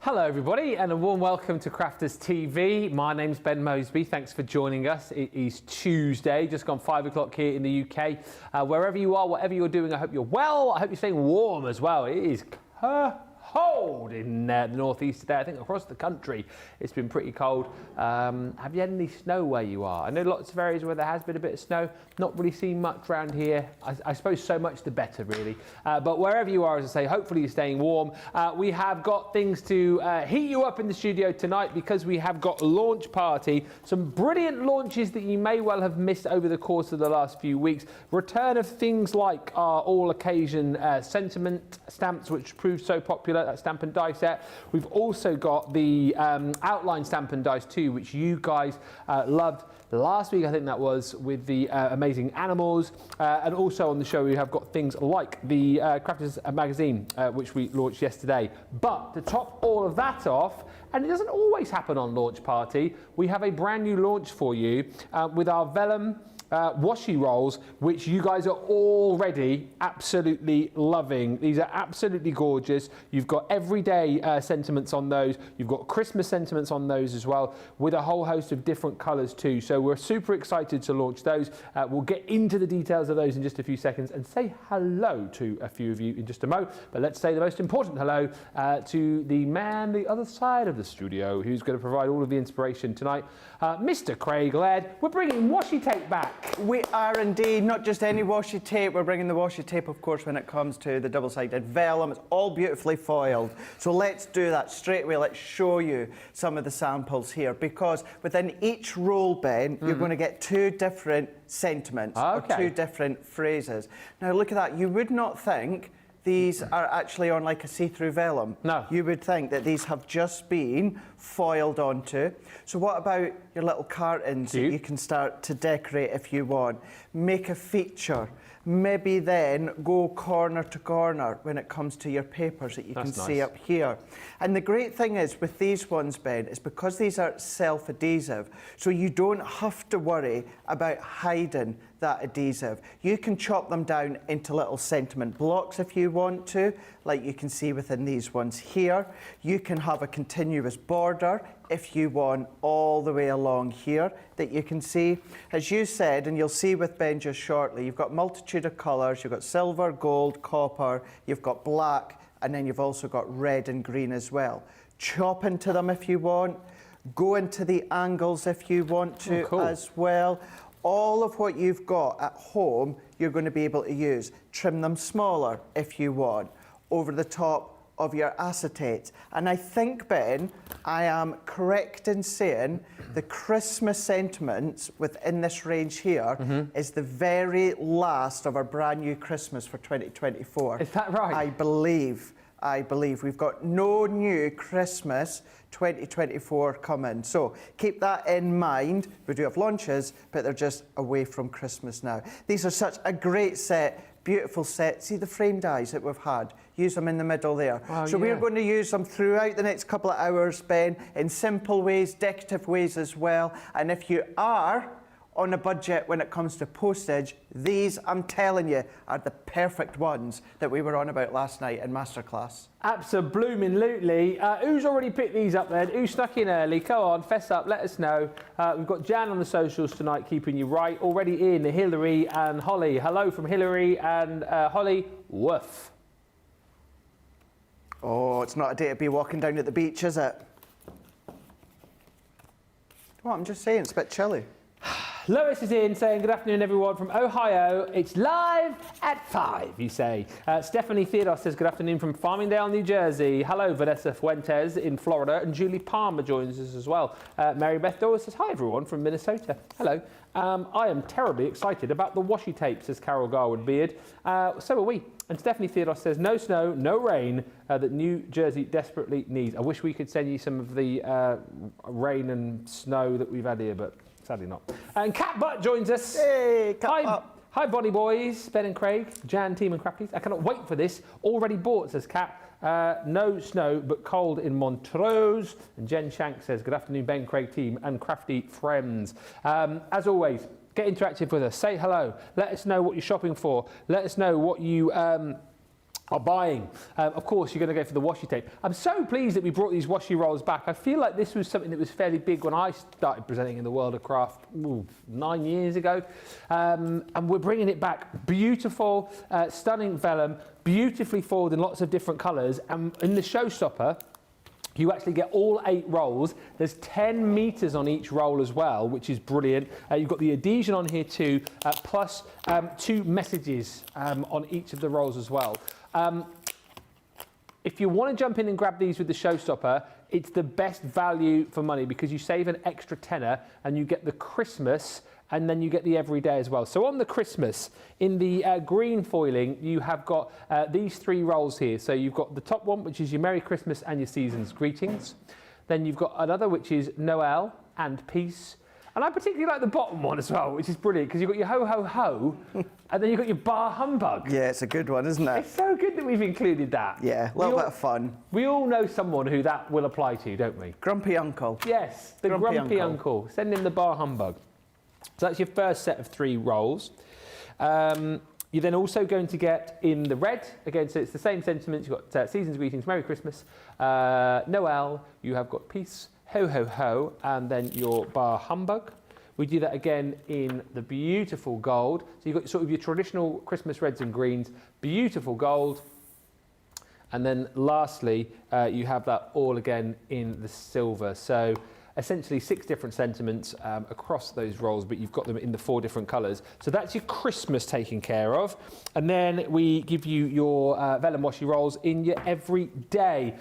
Hello everybody and a warm welcome to Crafters TV. My name's Ben Moseby. Thanks for joining us. It is Tuesday, just gone 5 o'clock here in the UK. Wherever you are, whatever you're doing, I hope you're well. I hope you're staying warm as well. It is cold in the northeast today. I think across the country it's been pretty cold. Have you had any snow where you are? I know lots of areas where there has been a bit of snow. Not really seen much around here. I suppose so much the better really. But wherever you are, as I say, hopefully you're staying warm. We have got things to heat you up in the studio tonight because we have got a launch party. Some brilliant launches that you may well have missed over the course of the last few weeks. Return of things like our all occasion sentiment stamps, which proved so popular. That stamp and die set. We've also got the outline stamp and dice too, which you guys loved last week. I think that was with the amazing animals, and also on the show we have got things like the Crafters magazine, which we launched yesterday. But to top all of that off, and it doesn't always happen on launch party, we have a brand new launch for you with our Vellum Washi rolls, which you guys are already absolutely loving. These are absolutely gorgeous. You've got everyday sentiments on those. You've got Christmas sentiments on those as well, with a whole host of different colours too. So we're super excited to launch those. We'll get into the details of those in just a few seconds and say hello to a few of you in just a mo. But let's say the most important hello to the man the other side of the studio, who's going to provide all of the inspiration tonight, Mr. Craig Laird. We're bringing washi tape back. We are indeed. Not just any washi tape. We're bringing the washi tape, of course, when it comes to the double-sided vellum. It's all beautifully foiled. So let's do that straight away. Let's show you some of the samples here, because within each roll, Ben, you're going to get two different sentiments or two different phrases. Now look at that. You would not think these are actually on like a see-through vellum. No. You would think that these have just been foiled onto. So what about your little cartons that you can start to decorate if you want? Make a feature. Maybe then go corner to corner when it comes to your papers that you can see up here. And the great thing is with these ones, Ben, is because these are self-adhesive, so you don't have to worry about hiding that adhesive. You can chop them down into little sentiment blocks if you want to, like you can see within these ones here. You can have a continuous border if you want all the way along here that you can see. As you said, and you'll see with Ben just shortly, you've got multitude of colours. You've got silver, gold, copper, you've got black, and then you've also got red and green as well. Chop into them if you want. Go into the angles if you want to as well. All of what you've got at home, you're going to be able to use. Trim them smaller if you want, over the top of your acetates. And I think, Ben, I am correct in saying the Christmas sentiments within this range here is the very last of our brand new Christmas for 2024. Is that right? I believe. We've got no new Christmas 2024 coming. So keep that in mind. We do have launches, but they're just away from Christmas now. These are such a great set. Beautiful set. See the frame dies that we've had? Use them in the middle there. So we're going to use them throughout the next couple of hours, Ben, in simple ways, decorative ways as well. And if you are on a budget when it comes to postage, these, I'm telling you, are the perfect ones that we were on about last night in Masterclass. Absolutely. Who's already picked these up then? Who snuck in early? Go on, fess up, let us know. We've got Jan on the socials tonight, keeping you right. Already in, Hillary and Holly. Hello from Hillary and Holly. Woof. Oh, it's not a day to be walking down at the beach, is it? Well, I'm just saying, it's a bit chilly. Lois is in saying, good afternoon everyone from Ohio. It's live at 5, you say. Stephanie Theodore says, good afternoon from Farmingdale, New Jersey. Hello, Vanessa Fuentes in Florida. And Julie Palmer joins us as well. Mary Beth Dawes says, hi everyone from Minnesota. Hello. I am terribly excited about the washi tape, says Carol Garwood Beard. So are we. And Stephanie Theodore says, no snow, no rain that New Jersey desperately needs. I wish we could send you some of the rain and snow that we've had here, but sadly not. And Cat Butt joins us. Hey, Cat Butt. Hi, Bonnie boys, Ben and Craig, Jan, team and Crafties. I cannot wait for this. Already bought, says Cat. No snow, but cold in Montrose. And Jen Shank says, good afternoon, Ben, Craig, team and crafty friends. As always, get interactive with us. Say hello. Let us know what you're shopping for. Let us know what you are buying. Of course, you're going to go for the washi tape. I'm so pleased that we brought these washi rolls back. I feel like this was something that was fairly big when I started presenting in the world of craft 9 years ago. And we're bringing it back. Beautiful, stunning vellum, beautifully foiled in lots of different colours. And in the showstopper, you actually get all 8 rolls. There's 10 meters on each roll as well, which is brilliant. You've got the adhesion on here too, plus 2 messages on each of the rolls as well. If you want to jump in and grab these with the showstopper, it's the best value for money because you save an extra tenner and you get the Christmas and then you get the everyday as well. So on the Christmas, in the green foiling, you have got these 3 rolls here. So you've got the top one, which is your Merry Christmas and your Season's Greetings. Then you've got another, which is Noel and Peace. And I particularly like the bottom one as well, which is brilliant, because you've got your ho, ho, ho, and then you've got your bar humbug. Yeah, it's a good one, isn't it? It's so good that we've included that. Yeah, a little bit of fun. We all know someone who that will apply to, don't we? Grumpy uncle. Yes, the grumpy uncle. Send him the bar humbug. So that's your first set of 3 rolls. You're then also going to get in the red, again, so it's the same sentiments. You've got Season's Greetings, Merry Christmas, Noel, you have got Peace, ho, ho, ho, and then your bar humbug. We do that again in the beautiful gold. So you've got sort of your traditional Christmas reds and greens, beautiful gold. And then lastly, you have that all again in the silver. So essentially 6 different sentiments across those rolls, but you've got them in the 4 different colours. So that's your Christmas taken care of. And then we give you your Vellum Washi rolls in your everyday.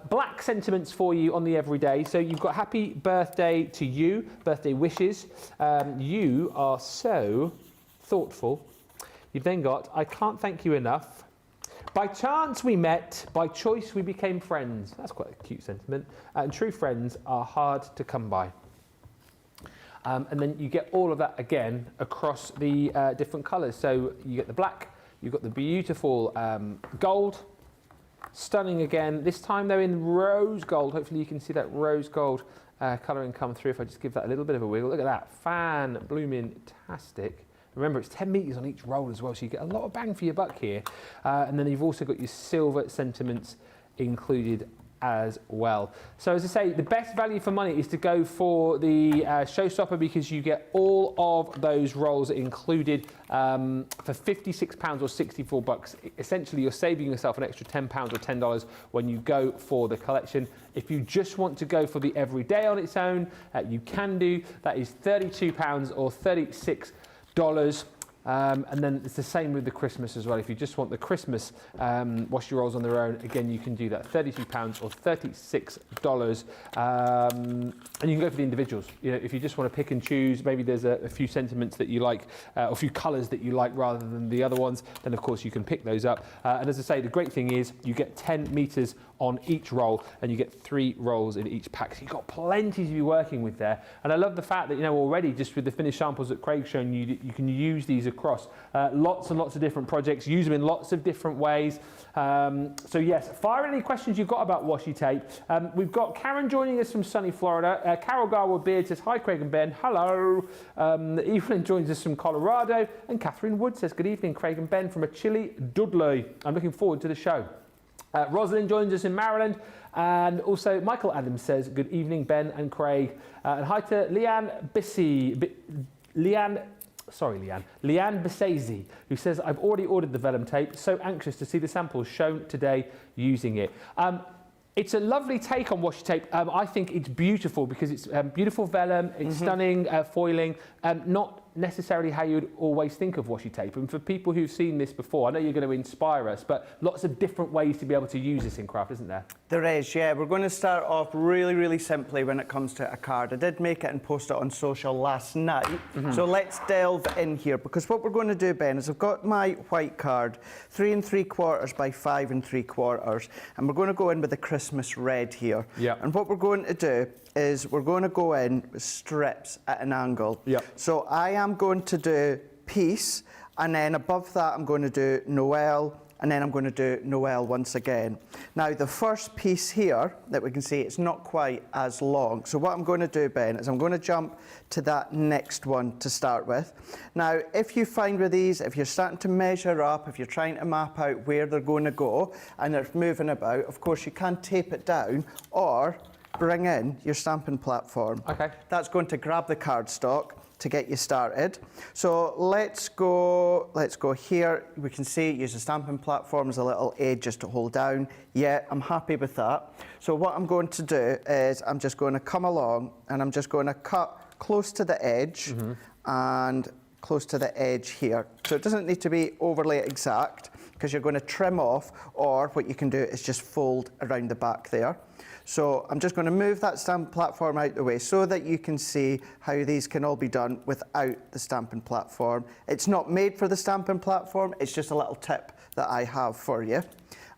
Black sentiments for you on the everyday. So you've got happy birthday to you, birthday wishes. You are so thoughtful. You've then got, I can't thank you enough. By chance we met, by choice we became friends. That's quite a cute sentiment. And true friends are hard to come by. And then you get all of that again across the different colours. So you get the black, you've got the beautiful gold, stunning again. This time they're in rose gold. Hopefully you can see that rose gold colouring come through. If I just give that a little bit of a wiggle. Look at that, fan-blooming-tastic. Remember, it's 10 metres on each roll as well, so you get a lot of bang for your buck here. And then you've also got your silver sentiments included as well. So as I say, the best value for money is to go for the showstopper because you get all of those rolls included for £56 or 64 bucks. Essentially, you're saving yourself an extra £10 or $10 when you go for the collection. If you just want to go for the everyday on its own, you can do. That is £32 or $36. And then it's the same with the Christmas as well. If you just want the Christmas washi rolls on their own, again, you can do that. £32 or $36. And you can go for the individuals. You know, if you just want to pick and choose, maybe there's a few sentiments that you like, or a few colours that you like rather than the other ones, then of course you can pick those up. And as I say, the great thing is you get 10 metres on each roll and you get 3 rolls in each pack. So you've got plenty to be working with there. And I love the fact that, you know, already just with the finished samples that Craig's shown you, you can use these across lots and lots of different projects, use them in lots of different ways. So yes, fire any questions you've got about washi tape. We've got Karen joining us from sunny Florida. Carol Garwood Beard says, hi Craig and Ben, hello. Evelyn joins us from Colorado. And Catherine Wood says, good evening Craig and Ben from a chilly Dudley. I'm looking forward to the show. Rosalind joins us in Maryland, and also Michael Adams says, good evening, Ben and Craig. And hi to Leanne Bissazy, who says, I've already ordered the Vellum tape, so anxious to see the samples shown today using it. It's a lovely take on washi tape. I think it's beautiful because it's beautiful vellum, it's stunning foiling, not necessarily how you'd always think of washi tape. And for people who've seen this before, I know you're going to inspire us, but lots of different ways to be able to use this in craft, isn't there? There is, yeah. We're going to start off really, really simply when it comes to a card. I did make it and post it on social last night. So let's delve in here, because what we're going to do, Ben, is I've got my white card, 3 3/4 by 5 3/4, and we're going to go in with the Christmas red here. Yeah. And what we're going to do is we're going to go in with strips at an angle. Yeah. So I am going to do Peace, and then above that I'm going to do Noel, and then I'm going to do Noel once again. Now the first piece here that we can see, it's not quite as long. So what I'm going to do, Ben, is I'm going to jump to that next one to start with. Now, if you find with these, if you're starting to measure up, if you're trying to map out where they're going to go and they're moving about, of course you can tape it down or bring in your stamping platform. Okay. That's going to grab the cardstock to get you started. So let's go here. We can see use the stamping platform as a little aid just to hold down. Yeah, I'm happy with that. So what I'm going to do is I'm just going to come along and I'm just going to cut close to the edge and close to the edge here. So it doesn't need to be overly exact because you're going to trim off, or what you can do is just fold around the back there. So I'm just going to move that stamping platform out the way so that you can see how these can all be done without the stamping platform. It's not made for the stamping platform, it's just a little tip that I have for you.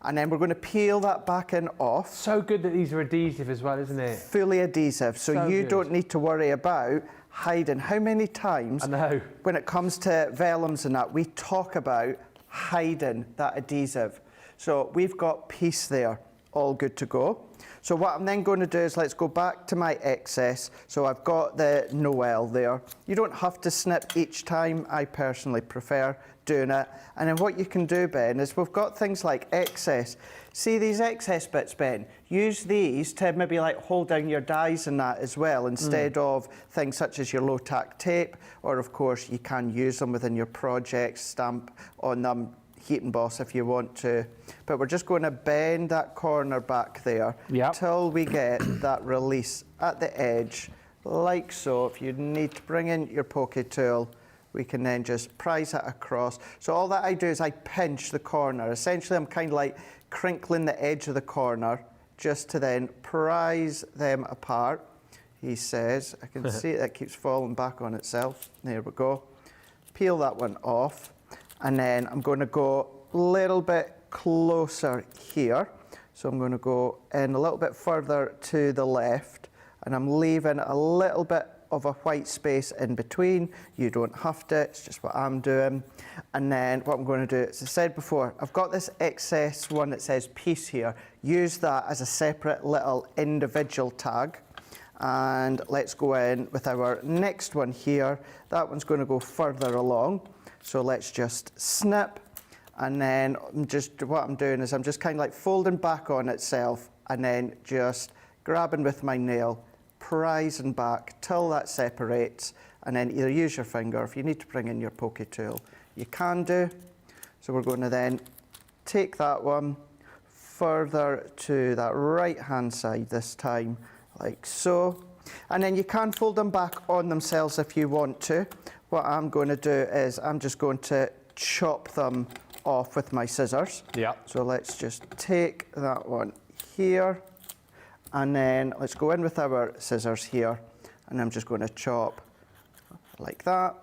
And then we're going to peel that back and off. So good that these are adhesive as well, isn't it? Fully adhesive, so you good. don't need to worry about hiding. How many times I know. when it comes to vellums and that, we talk about hiding that adhesive. So we've got piece there, all good to go. So what I'm then going to do is let's go back to my excess. So I've got the Noel there. You don't have to snip each time. I personally prefer doing it. And then what you can do, Ben, is we've got things like excess. See these excess bits, Ben? Use these to maybe like hold down your dies and that as well, instead of things such as your low tack tape, or of course you can use them within your projects, stamp on them, heat emboss if you want to. But we're just going to bend that corner back there till we get that release at the edge, like so. If you need to bring in your poke tool, we can then just prise it across. So all that I do is I pinch the corner. Essentially, I'm kind of like crinkling the edge of the corner just to then prise them apart. He says, I can see that keeps falling back on itself. There we go. Peel that one off. And then I'm going to go a little bit closer here. So I'm going to go in a little bit further to the left, and I'm leaving a little bit of a white space in between. You don't have to, it's just what I'm doing. And then what I'm going to do, as I said before, I've got this excess one that says piece here. Use that as a separate little individual tag. And let's go in with our next one here. That one's going to go further along. So let's just snip, and then what I'm doing is I'm just kind of like folding back on itself and then just grabbing with my nail, prising back till that separates, and then either use your finger, if you need to bring in your poke tool, you can do. So we're going to then take that one further to that right hand side this time, like so. And then you can fold them back on themselves if you want to. What I'm going to do is I'm just going to chop them off with my scissors. Yeah. So let's just take that one here, and then let's go in with our scissors here, and I'm just going to chop like that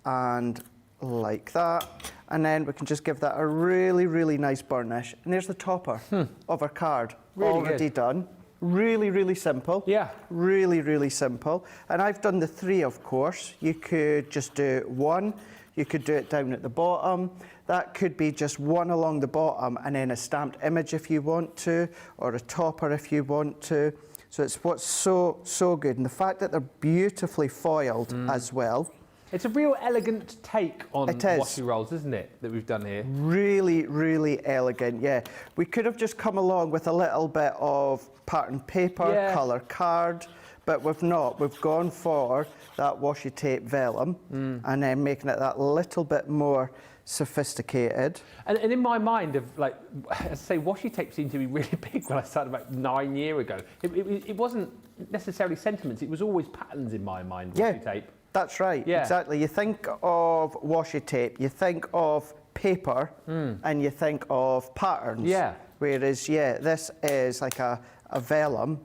and like that, and then we can just give that a really, really nice burnish. And there's the topper of our card, really already done. Really, really simple. Yeah. Really, really simple. And I've done the 3, of course. You could just do 1. You could do it down at the bottom. That could be just 1 along the bottom and then a stamped image if you want to, or a topper if you want to. So it's what's so good. And the fact that they're beautifully foiled as well. It's a real elegant take on washi rolls, isn't it, that we've done here? Really, really elegant, yeah. We could have just come along with a little bit of pattern paper, colour card, but we've not. We've gone for that washi tape vellum and then making it that little bit more sophisticated. And in my mind, of like, as I say, washi tape seemed to be really big when I started about 9 years ago. It wasn't necessarily sentiments, it was always patterns in my mind, washi tape. That's right, exactly. You think of washi tape, you think of paper, and you think of patterns. Yeah. Whereas, this is like a vellum,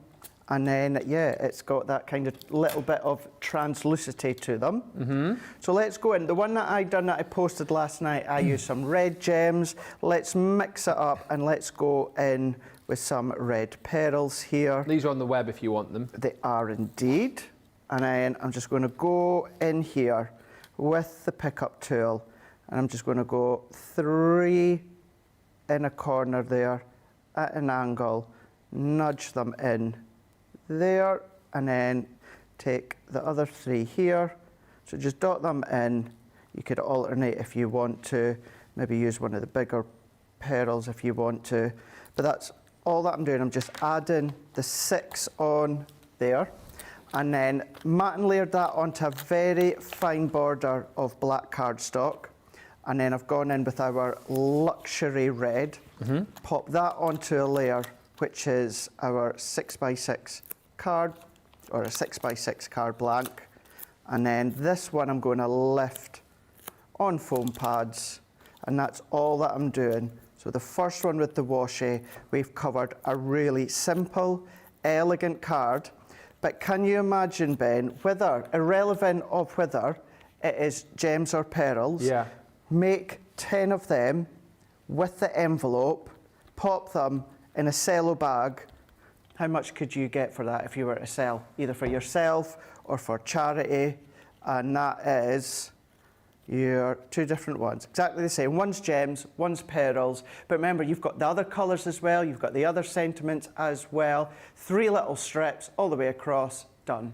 and then, it's got that kind of little bit of translucity to them. So let's go in. The one that I done that I posted last night, I used some red gems. Let's mix it up, and let's go in with some red pearls here. These are on the web if you want them. They are indeed. And then I'm just going to go in here with the pickup tool, and I'm just going to go 3 in a corner there at an angle, nudge them in there, and then take the other 3 here. So just dot them in. You could alternate if you want to, maybe use one of the bigger pearls if you want to. But that's all that I'm doing. I'm just adding the 6 on there, and then mat and layered that onto a very fine border of black cardstock. And then I've gone in with our luxury red, pop that onto a layer, which is our 6x6 card, or a 6x6 card blank. And then this one I'm going to lift on foam pads, and that's all that I'm doing. So the first one with the washi, we've covered a really simple, elegant card. But can you imagine, Ben, whether, irrelevant of whether it is gems or pearls, make 10 of them with the envelope, pop them in a cello bag. How much could you get for that if you were to sell, either for yourself or for charity? And that is your 2 different ones, exactly the same. One's gems, one's pearls. But remember, you've got the other colours as well. You've got the other sentiments as well. 3 little strips all the way across, done.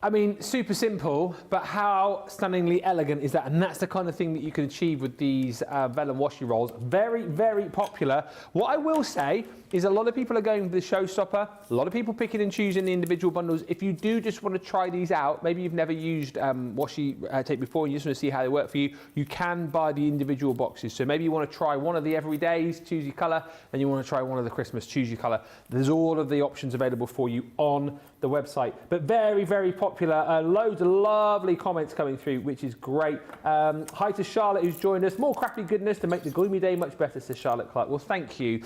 I mean, super simple, but how stunningly elegant is that? And that's the kind of thing that you can achieve with these Vellum Washi rolls. Very, very popular. What I will say is a lot of people are going for the showstopper. A lot of people picking and choosing the individual bundles. If you do just want to try these out, maybe you've never used washi tape before and you just want to see how they work for you, you can buy the individual boxes. So maybe you want to try one of the everydays, choose your colour, and you want to try one of the Christmas, choose your colour. There's all of the options available for you on the website. But very, very popular. Loads of lovely comments coming through, which is great. Hi to Charlotte, who's joined us. More crafty goodness to make the gloomy day much better, says Charlotte Clark. Well, thank you,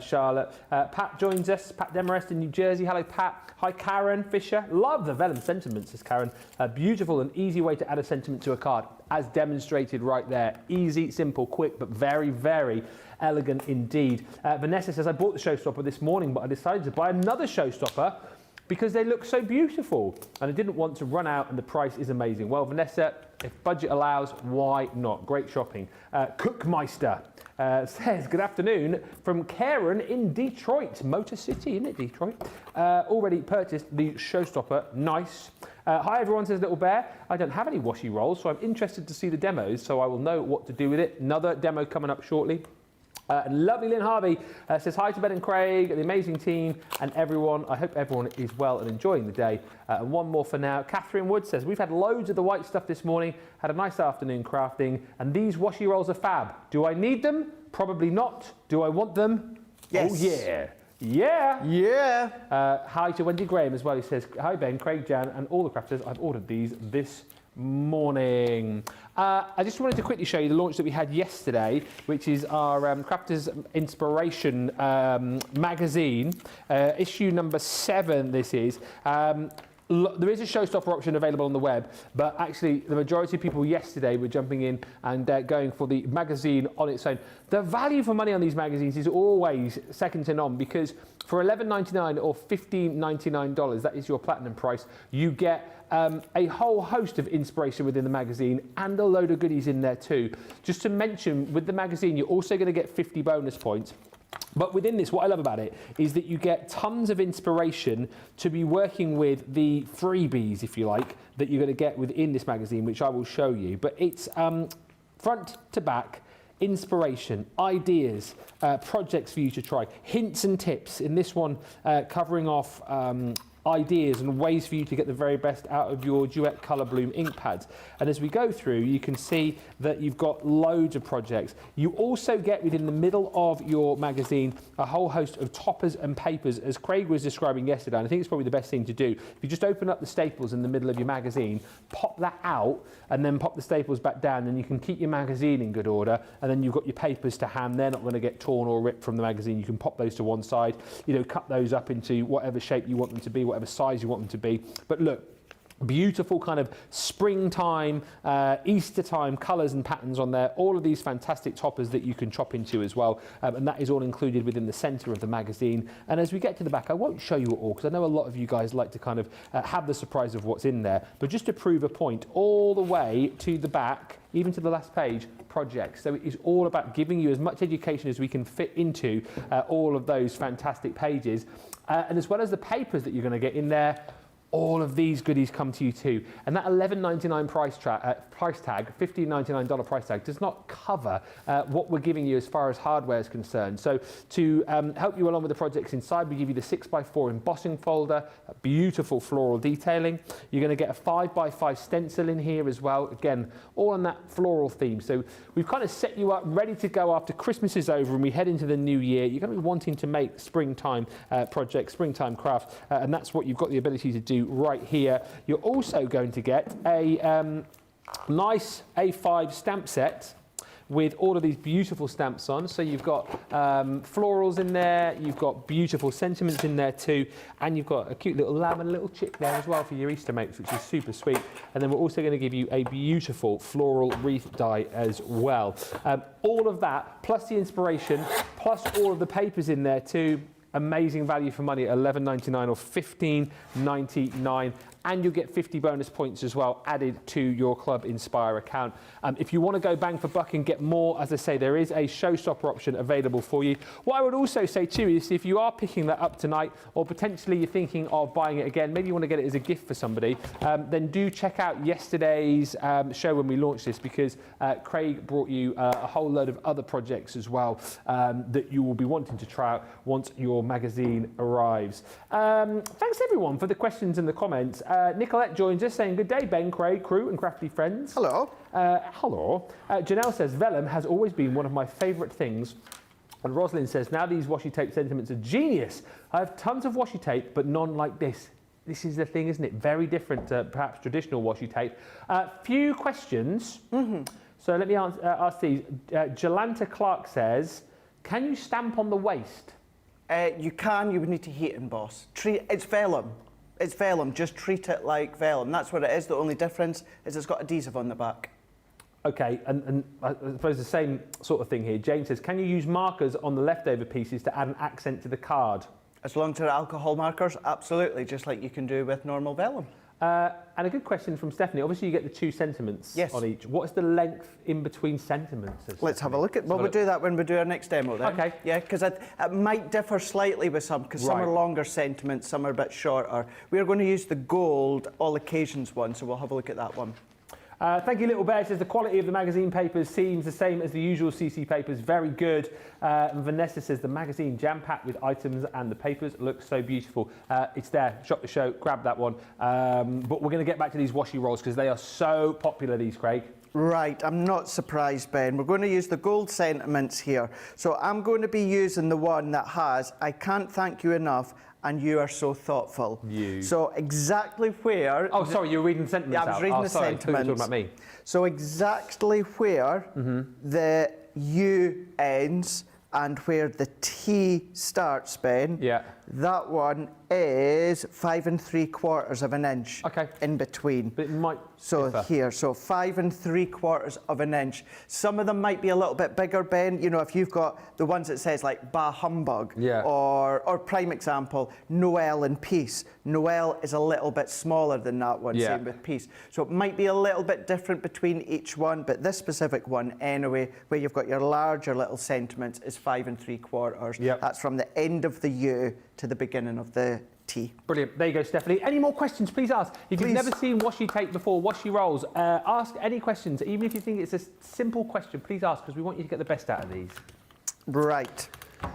Charlotte. Pat joins us. Pat Demarest in New Jersey. Hello, Pat. Hi, Karen Fisher. Love the Vellum sentiment, says Karen. A beautiful and easy way to add a sentiment to a card, as demonstrated right there. Easy, simple, quick, but very, very elegant indeed. Vanessa says, I bought the showstopper this morning, but I decided to buy another showstopper because they look so beautiful and I didn't want to run out and the price is amazing. Well, Vanessa, if budget allows, why not? Great shopping. Cookmeister says, good afternoon from Karen in Detroit. Motor City, isn't it, Detroit? Already purchased the showstopper. Nice. Hi everyone, says Little Bear. I don't have any washi rolls, so I'm interested to see the demos, so I will know what to do with it. Another demo coming up shortly. Lovely Lynn Harvey says hi to Ben and Craig, the amazing team and everyone. I hope everyone is well and enjoying the day. And one more for now. Catherine Wood says, we've had loads of the white stuff this morning, had a nice afternoon crafting, and these washi rolls are fab. Do I need them? Probably not. Do I want them? Yes. Oh yeah. Yeah. Yeah. Hi to Wendy Graham as well. He says, hi Ben, Craig, Jan and all the crafters. I've ordered these this morning. I just wanted to quickly show you the launch that we had yesterday, which is our Crafters Inspiration magazine, issue number 7 this is. There is a showstopper option available on the web, but actually the majority of people yesterday were jumping in and going for the magazine on its own. The value for money on these magazines is always second to none, because for $11.99 or $15.99, that is your platinum price, you get a whole host of inspiration within the magazine and a load of goodies in there too. Just to mention, with the magazine, you're also going to get 50 bonus points. But within this, what I love about it is that you get tons of inspiration to be working with the freebies, if you like, that you're going to get within this magazine, which I will show you. But it's front to back, inspiration, ideas, projects for you to try, hints and tips. In this one, covering off ideas and ways for you to get the very best out of your Duet Colour Bloom ink pads. And as we go through, you can see that you've got loads of projects. You also get within the middle of your magazine a whole host of toppers and papers, as Craig was describing yesterday, and I think it's probably the best thing to do. If you just open up the staples in the middle of your magazine, pop that out, and then pop the staples back down, and you can keep your magazine in good order, and then you've got your papers to hand. They're not going to get torn or ripped from the magazine. You can pop those to one side, cut those up into whatever shape you want them to be, whatever size you want them to be. But look, Beautiful kind of springtime, Easter time colours and patterns on there. All of these fantastic toppers that you can chop into as well. And that is all included within the centre of the magazine. And as we get to the back, I won't show you it all because I know a lot of you guys like to kind of have the surprise of what's in there. But just to prove a point, all the way to the back, even to the last page, projects. So it is all about giving you as much education as we can fit into all of those fantastic pages. And as well as the papers that you're going to get in there, all of these goodies come to you too. And that $11.99 price tag, $15.99 price tag, does not cover what we're giving you as far as hardware is concerned. So to help you along with the projects inside, we give you the 6x4 embossing folder, beautiful floral detailing. You're going to get a 5x5 stencil in here as well. Again, all on that floral theme. So we've kind of set you up ready to go after Christmas is over and we head into the new year. You're going to be wanting to make springtime projects, springtime crafts, and that's what you've got the ability to do right here. You're also going to get a nice A5 stamp set with all of these beautiful stamps on. So you've got florals in there, you've got beautiful sentiments in there too, and you've got a cute little lamb and a little chick there as well for your Easter mates, which is super sweet. And then we're also going to give you a beautiful floral wreath die as well. All of that, plus the inspiration, plus all of the papers in there too. Amazing value for money at $11.99 or $15.99, and you'll get 50 bonus points as well added to your Club Inspire account. If you want to go bang for buck and get more, as I say, there is a showstopper option available for you. What I would also say too is if you are picking that up tonight, or potentially you're thinking of buying it again, maybe you want to get it as a gift for somebody, then do check out yesterday's show when we launched this, because Craig brought you a whole load of other projects as well that you will be wanting to try out once your magazine arrives. Thanks everyone for the questions and the comments. Nicolette joins us saying, good day, Ben, Craig, crew and crafty friends. Hello. Hello. Janelle says, Vellum has always been one of my favourite things. And Rosalind says, now these washi tape sentiments are genius. I have tons of washi tape, but none like this. This is the thing, isn't it? Very different to perhaps traditional washi tape. Few questions. So let me ask these. Jolanta Clark says, can you stamp on the waist? You can, you would need to heat emboss. It's vellum. It's vellum, just treat it like vellum. That's what it is. The only difference is it's got adhesive on the back. Okay, and I suppose the same sort of thing here. James says, can you use markers on the leftover pieces to add an accent to the card? As long as they're alcohol markers, absolutely, just like you can do with normal vellum. And a good question from Stephanie. Obviously, you get the 2 sentiments on each. What is the length in between sentiments? Let's have a look at. Well, we'll do that when we do our next demo then. Okay. Yeah, because it might differ slightly with some, because some are longer sentiments, some are a bit shorter. We are going to use the gold all occasions one, so we'll have a look at that one. Thank you, Little Bear. Says the quality of the magazine papers seems the same as the usual CC papers. Very good. And Vanessa says the magazine jam-packed with items and the papers looks so beautiful. It's there. Shop the show. Grab that one. But we're going to get back to these washi rolls because they are so popular, these, Craig. Right, I'm not surprised, Ben. We're going to use the gold sentiments here. So I'm going to be using the one that has, I can't thank you enough, and you are so thoughtful. You. So exactly where... Oh, sorry, you're reading the sentiments out. Yeah, I was reading the sentiments. You're talking about me. So exactly where the U ends and where the T starts, Ben, that one is 5 3/4 of an inch in between. But it might differ. Here, so 5 3/4 of an inch. Some of them might be a little bit bigger, Ben. You know, if you've got the ones that says like Bah Humbug, or prime example, Noel and Peace. Noel is a little bit smaller than that one, same with Peace. So it might be a little bit different between each one, but this specific one, anyway, where you've got your larger little sentiments, is 5 3/4. That's from the end of the U to the beginning of the T. Brilliant. There you go, Stephanie. Any more questions, please ask. If you've never seen washi tape before, washi rolls, ask any questions. Even if you think it's a simple question, please ask, because we want you to get the best out of these. Right.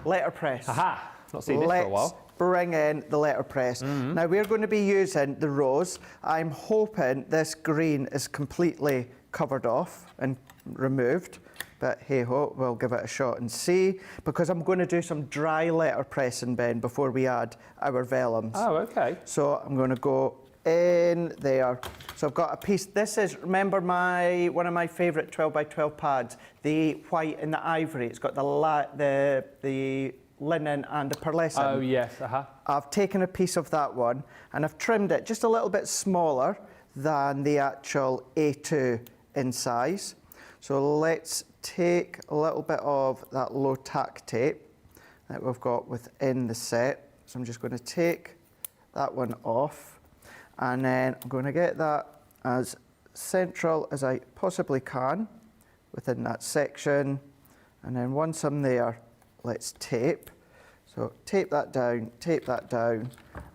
Letterpress. Aha. Not seen this for a while. Let's bring in the letterpress. Now, we're going to be using the rose. I'm hoping this green is completely covered off and removed. But hey-ho, we'll give it a shot and see, because I'm going to do some dry letterpressing, Ben, before we add our vellums. Oh, okay. So I'm going to go in there. So I've got a piece. This is, remember, one of my favourite 12x12 pads, the white and the ivory. It's got the linen and the pearlescent. Oh, yes, I've taken a piece of that one and I've trimmed it just a little bit smaller, than the actual A2 in size. So let's take a little bit of that low tack tape that we've got within the set. So I'm just going to take that one off, and then I'm going to get that as central as I possibly can within that section. And then once I'm there, let's tape. So tape that down,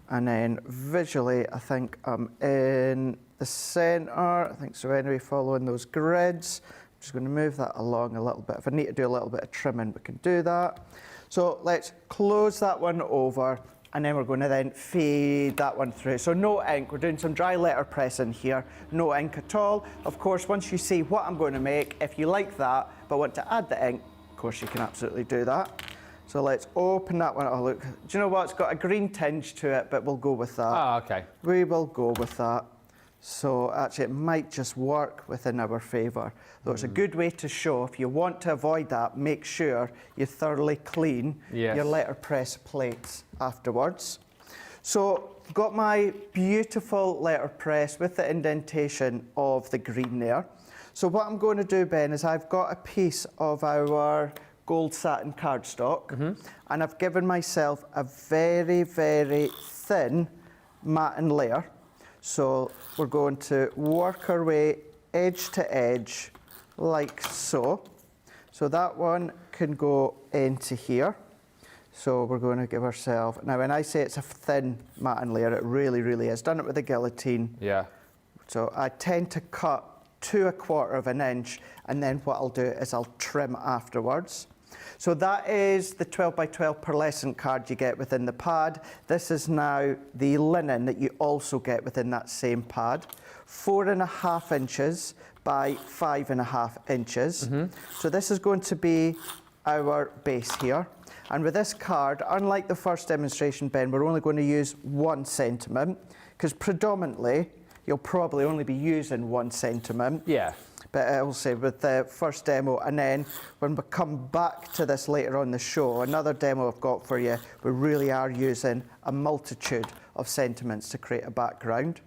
and then visually I think I'm in the centre. I think so anyway, following those grids. I'm just going to move that along a little bit. If I need to do a little bit of trimming, we can do that. So let's close that one over, and then we're going to then feed that one through. So no ink, we're doing some dry letterpress in here, no ink at all. Of course, once you see what I'm going to make, if you like that but want to add the ink, of course you can absolutely do that. So let's open that one. Oh look, do you know what? It's got a green tinge to it, but we'll go with that. Oh, okay. We will go with that. So actually it might just work within our favour. Though it's a good way to show, if you want to avoid that, make sure you thoroughly clean your letterpress plates afterwards. So I've got my beautiful letterpress with the indentation of the green there. So what I'm going to do, Ben, is I've got a piece of our gold satin cardstock, and I've given myself a very, very thin matting layer. So we're going to work our way edge to edge like so. So that one can go into here. So we're going to give ourselves, now when I say it's a thin matting layer, it really, really is. Done it with a guillotine. Yeah. So I tend to cut to 1/4 of an inch, and then what I'll do is I'll trim afterwards. So that is the 12 by 12 pearlescent card you get within the pad. This is now the linen that you also get within that same pad. 4.5 inches by 5.5 inches. So this is going to be our base here. And with this card, unlike the first demonstration, Ben, we're only going to use 1 sentiment, because predominantly you'll probably only be using 1 sentiment. Yeah. But I will say with the first demo, and then when we come back to this later on the show, another demo I've got for you, we really are using a multitude of sentiments to create a background.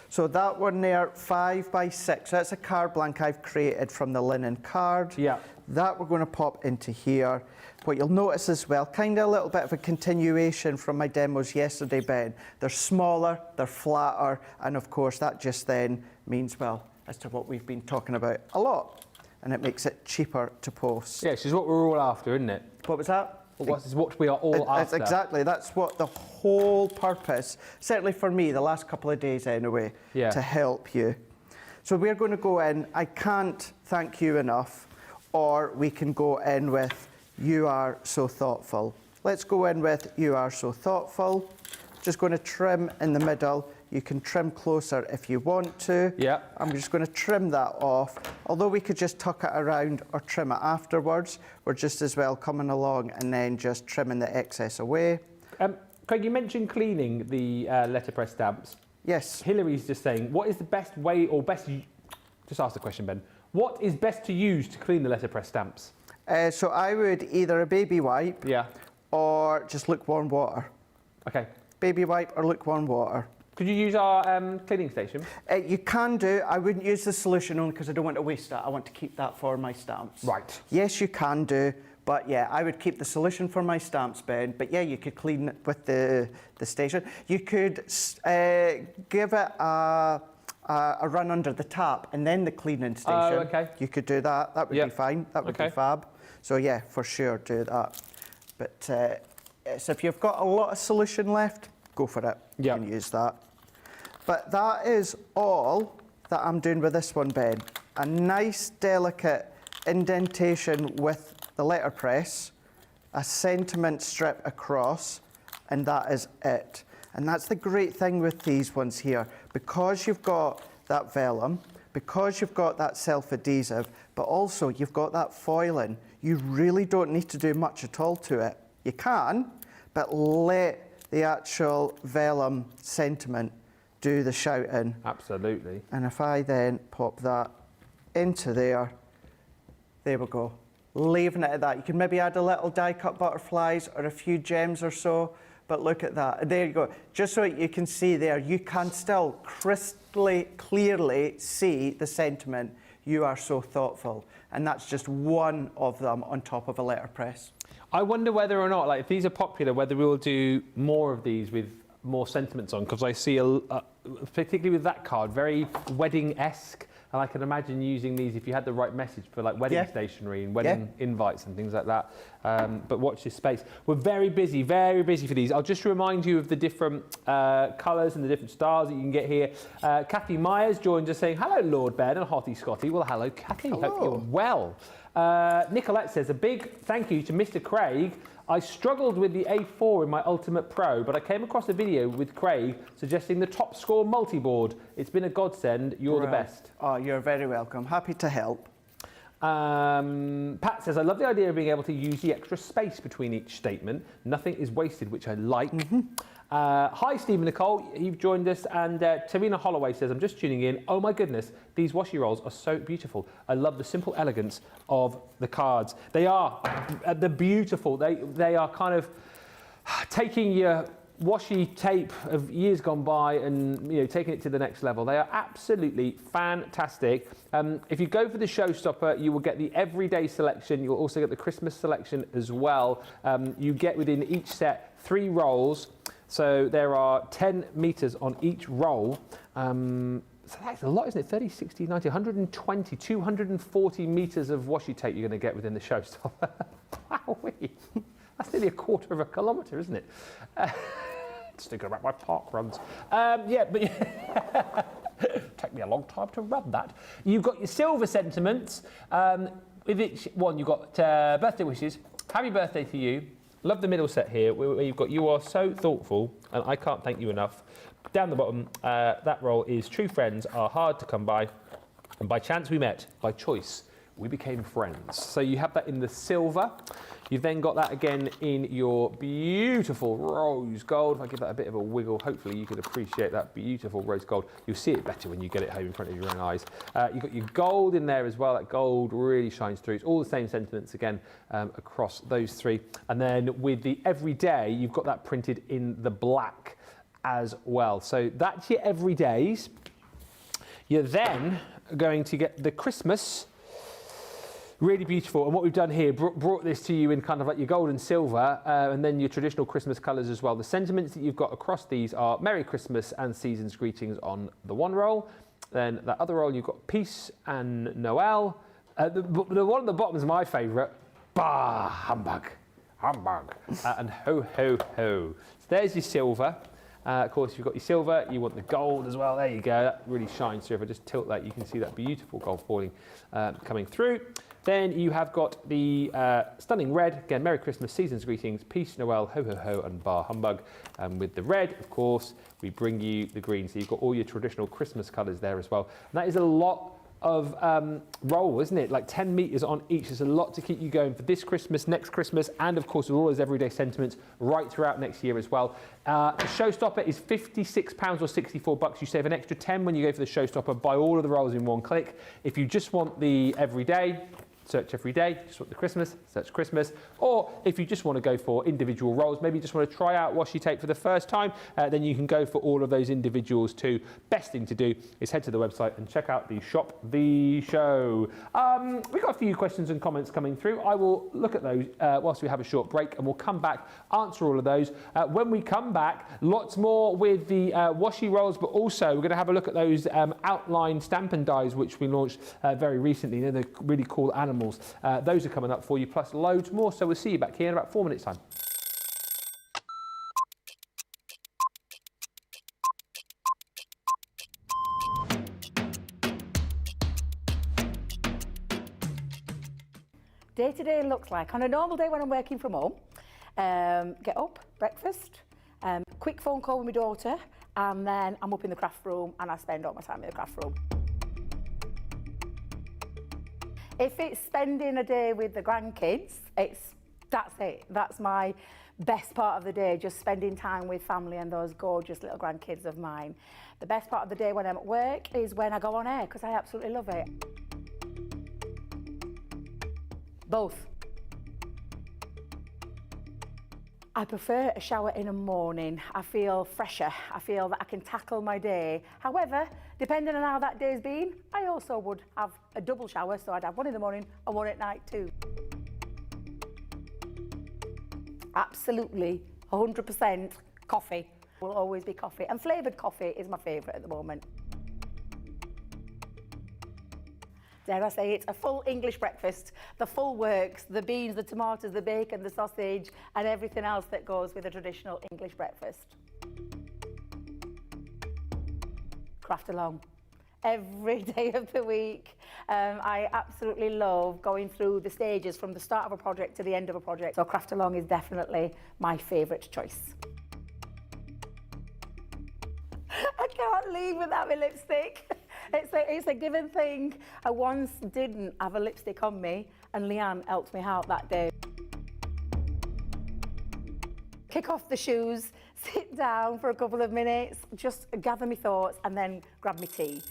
So that one there, 5 by 6, so that's a card blank I've created from the linen card. Yeah. That we're going to pop into here. What you'll notice as well, kind of a little bit of a continuation from my demos yesterday, Ben. They're smaller, they're flatter, and of course that just then means, well, as to what we've been talking about a lot, and it makes it cheaper to post. Yeah, which is what we're all after, isn't it? What was that? What is what we are all after. Exactly, that's what the whole purpose, certainly for me, the last couple of days anyway, to help you. So we're going to go in, I can't thank you enough, or we can go in with You Are So Thoughtful. Let's go in with You Are So Thoughtful. Just going to trim in the middle. You can trim closer if you want to. Yeah. I'm just going to trim that off. Although we could just tuck it around or trim it afterwards, we're just as well coming along and then just trimming the excess away. Craig, you mentioned cleaning the letterpress stamps. Yes. Hillary's just saying, what is the best way, or best, just ask the question, Ben. What is best to use to clean the letterpress stamps? So I would either a baby wipe or just lukewarm water. Okay. Baby wipe or lukewarm water. Could you use our cleaning station? You can do. I wouldn't use the solution only because I don't want to waste that. I want to keep that for my stamps. Right. Yes, you can do. But yeah, I would keep the solution for my stamps, Ben. But yeah, you could clean it with the station. You could give it a run under the tap and then the cleaning station. Oh, okay. You could do that. That would be fine. That would be fab. So yeah, for sure, do that. But so if you've got a lot of solution left, go for it. You can use that. But that is all that I'm doing with this one, Ben. A nice, delicate indentation with the letterpress, a sentiment strip across, and that is it. And that's the great thing with these ones here. Because you've got that vellum, because you've got that self-adhesive, but also you've got that foiling, you really don't need to do much at all to it. You can, but let the actual vellum sentiment do the shouting. Absolutely. And if I then pop that into there we go. Leaving it at that. You can maybe add a little die-cut butterflies or a few gems or so, But look at that. There you go. Just so you can see there, you can still crystal clearly see the sentiment. You are so thoughtful. And that's just one of them on top of a letterpress. I wonder whether or not, like, if these are popular, whether we will do more of these with more sentiments on, because I see, particularly with that card, very wedding-esque. And I can imagine using these if you had the right message for like wedding stationery and wedding invites and things like that. But watch this space. We're very busy for these. I'll just remind you of the different colours and the different styles that you can get here. Kathy Myers joined us saying, hello, Lord Ben and Hottie Scotty. Well, hello, Kathy. Hello. Hope you're well. Nicolette says, a big thank you to Mr. Craig. I struggled with the A4 in my Ultimate Pro, but I came across a video with Craig suggesting the Top Score multi-board. It's been a godsend. You're the best. Oh, you're very welcome. Happy to help. Pat says, I love the idea of being able to use the extra space between each statement. Nothing is wasted, which I like. Hi, Stephen Nicole. You've joined us. And Tarina Holloway says, I'm just tuning in. Oh, my goodness. These washi rolls are so beautiful. I love the simple elegance of the cards. They are. They're beautiful. They are kind of taking your washi tape of years gone by and, you know, taking it to the next level. They are absolutely fantastic. If you go for the showstopper, you will get the everyday selection. You'll also get the Christmas selection as well. You get within each set 3 rolls. So there are 10 metres on each roll. So that's a lot, isn't it? 30, 60, 90, 120, 240 metres of washi tape you're going to get within the showstopper. Wowee. That's nearly a quarter of a kilometre, isn't it? Just thinking about my park runs. Take me a long time to run that. You've got your silver sentiments. With each one, you've got birthday wishes. Happy birthday to you. Love the middle set here, where you've got, you are so thoughtful, and I can't thank you enough. Down the bottom, that roll is true friends are hard to come by, and by chance we met, by choice we became friends. So you have that in the silver. You've then got that again in your beautiful rose gold. If I give that a bit of a wiggle, hopefully you can appreciate that beautiful rose gold. You'll see it better when you get it home in front of your own eyes. You've got your gold in there as well. That gold really shines through. It's all the same sentiments again across those 3. And then with the everyday, you've got that printed in the black as well. So that's your everydays. You're then going to get the Christmas. Really beautiful. And what we've done here, brought this to you in kind of like your gold and silver, and then your traditional Christmas colours as well. The sentiments that you've got across these are Merry Christmas and Season's Greetings on the one roll. Then that other roll, you've got Peace and Noel. The one at the bottom is my favourite. Bah, humbug, humbug, and ho, ho, ho. So there's your silver. Of course, you've got your silver, you want the gold as well. There you go, that really shines through. If I just tilt that, you can see that beautiful gold foiling coming through. Then you have got the stunning red. Again, Merry Christmas, Season's Greetings, Peace, Noel, ho, ho, ho, and bar humbug. And with the red, of course, we bring you the green. So you've got all your traditional Christmas colours there as well. And that is a lot of roll, isn't it? Like 10 metres on each. There's a lot to keep you going for this Christmas, next Christmas, and of course with all those everyday sentiments right throughout next year as well. The showstopper is £56 or $64. You save an extra 10 when you go for the showstopper. Buy all of the rolls in one click. If you just want the everyday, search every day, just want the Christmas, search Christmas. Or if you just want to go for individual rolls, maybe you just want to try out washi tape for the first time, then you can go for all of those individuals too. Best thing to do is head to the website and check out the Shop the Show. We've got a few questions and comments coming through. I will look at those whilst we have a short break, and we'll come back, answer all of those. When we come back, lots more with the washi rolls, but also we're going to have a look at those outline Stampin' Dies which we launched very recently. You know, they're really cool animals. Those are coming up for you, plus loads more. So we'll see you back here in about 4 minutes' time. Day to day looks like on a normal day when I'm working from home. Get up, breakfast, quick phone call with my daughter, and then I'm up in the craft room and I spend all my time in the craft room. If it's spending a day with the grandkids, that's it. That's my best part of the day, just spending time with family and those gorgeous little grandkids of mine. The best part of the day when I'm at work is when I go on air, because I absolutely love it. Both. I prefer a shower in the morning. I feel fresher. I feel that I can tackle my day. However, depending on how that day's been, I also would have a double shower, so I'd have one in the morning and one at night too. Absolutely, 100% coffee. Will always be coffee. And flavoured coffee is my favourite at the moment. Dare I say it's a full English breakfast, the full works, the beans, the tomatoes, the bacon, the sausage, and everything else that goes with a traditional English breakfast. Craft along. Every day of the week. I absolutely love going through the stages from the start of a project to the end of a project. So craft along is definitely my favourite choice. I can't leave without my lipstick. It's a given thing. I once didn't have a lipstick on me and Leanne helped me out that day. Kick off the shoes, sit down for a couple of minutes, just gather my thoughts and then grab my tea.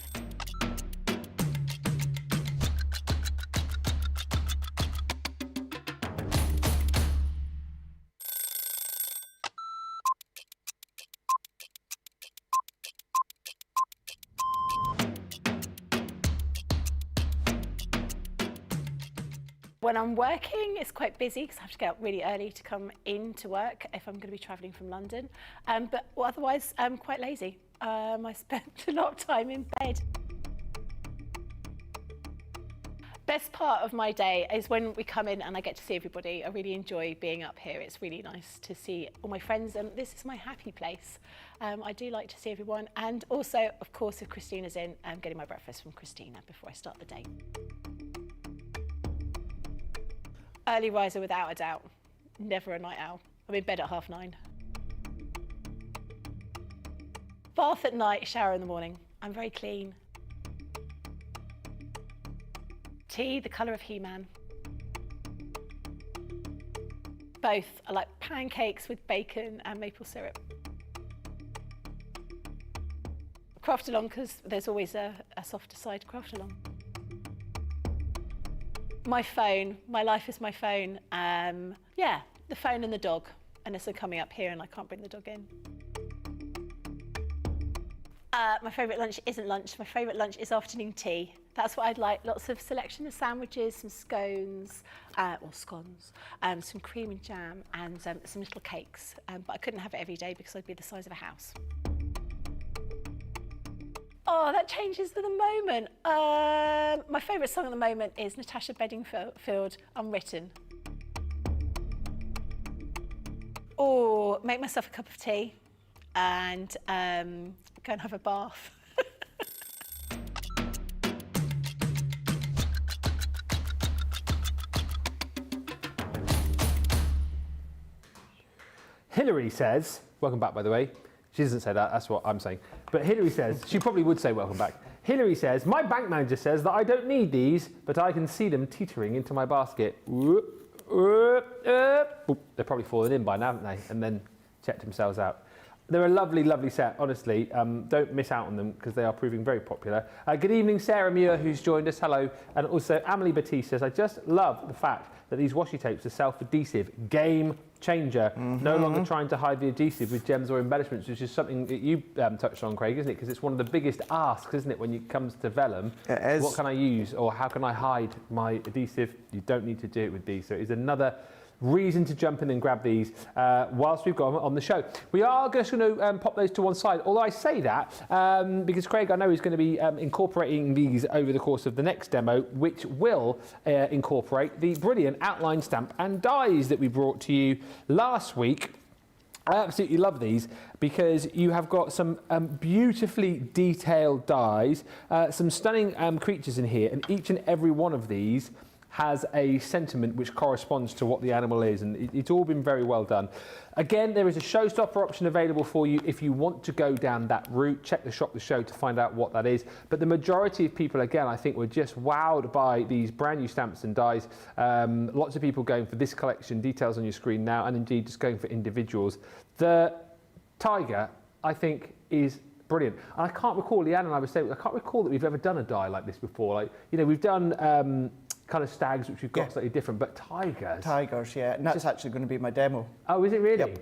When I'm working, it's quite busy because I have to get up really early to come into work if I'm going to be travelling from London. But otherwise, I'm quite lazy. I spend a lot of time in bed. Best part of my day is when we come in and I get to see everybody. I really enjoy being up here. It's really nice to see all my friends, and this is my happy place. I do like to see everyone, and also, of course, if Christina's in, I'm getting my breakfast from Christina before I start the day. Early riser without a doubt, never a night owl. I'm in bed at 9:30. Bath at night, shower in the morning. I'm very clean. Tea, the colour of He-Man. Both. I like pancakes with bacon and maple syrup. Craft along because there's always a softer side to craft along. My phone, my life is my phone. Yeah, the phone and the dog, unless I'm coming up here and I can't bring the dog in. My favourite lunch isn't lunch. My favourite lunch is afternoon tea. That's what I'd like. Lots of selection of sandwiches, some scones, or scones, some cream and jam, and some little cakes. But I couldn't have it every day because I'd be the size of a house. Oh, that changes to the moment. My favourite song at the moment is Natasha Bedingfield, Unwritten. Or make myself a cup of tea and go and have a bath. Hilary says, welcome back by the way. She doesn't say that, that's what I'm saying. But Hilary says, she probably would say welcome back. Hilary says, my bank manager says that I don't need these, but I can see them teetering into my basket. They're probably fallen in by now, haven't they? And then checked themselves out. They're a lovely, lovely set, honestly. Don't miss out on them because they are proving very popular. Good evening, Sarah Muir, who's joined us. Hello. And also, Amelie Batiste says, I just love the fact that these washi tapes are self-adhesive. Game changer. No longer trying to hide the adhesive with gems or embellishments, which is something that you touched on, Craig, isn't it? Because it's one of the biggest asks, isn't it, when it comes to vellum? It is. What can I use or how can I hide my adhesive? You don't need to do it with these. So it is another reason to jump in and grab these whilst we've got them on the show. We are just going to pop those to one side, although I say that because Craig, I know, is going to be incorporating these over the course of the next demo, which will incorporate the brilliant outline stamp and dies that we brought to you last week. I absolutely love these because you have got some beautifully detailed dies, some stunning creatures in here, and each and every one of these has a sentiment which corresponds to what the animal is, and it's all been very well done. Again, there is a showstopper option available for you if you want to go down that route. Check the Shop the Show to find out what that is. But the majority of people, again, I think were just wowed by these brand new stamps and dies. Lots of people going for this collection, details on your screen now, and indeed just going for individuals. The tiger, I think, is brilliant. And I can't recall, Leanne and I were saying, I can't recall that we've ever done a die like this before. Like, you know, we've done kind of stags, which we've got Yeah. slightly different, but tigers. Tigers, yeah. And that's actually going to be my demo. Oh, is it really? Yep.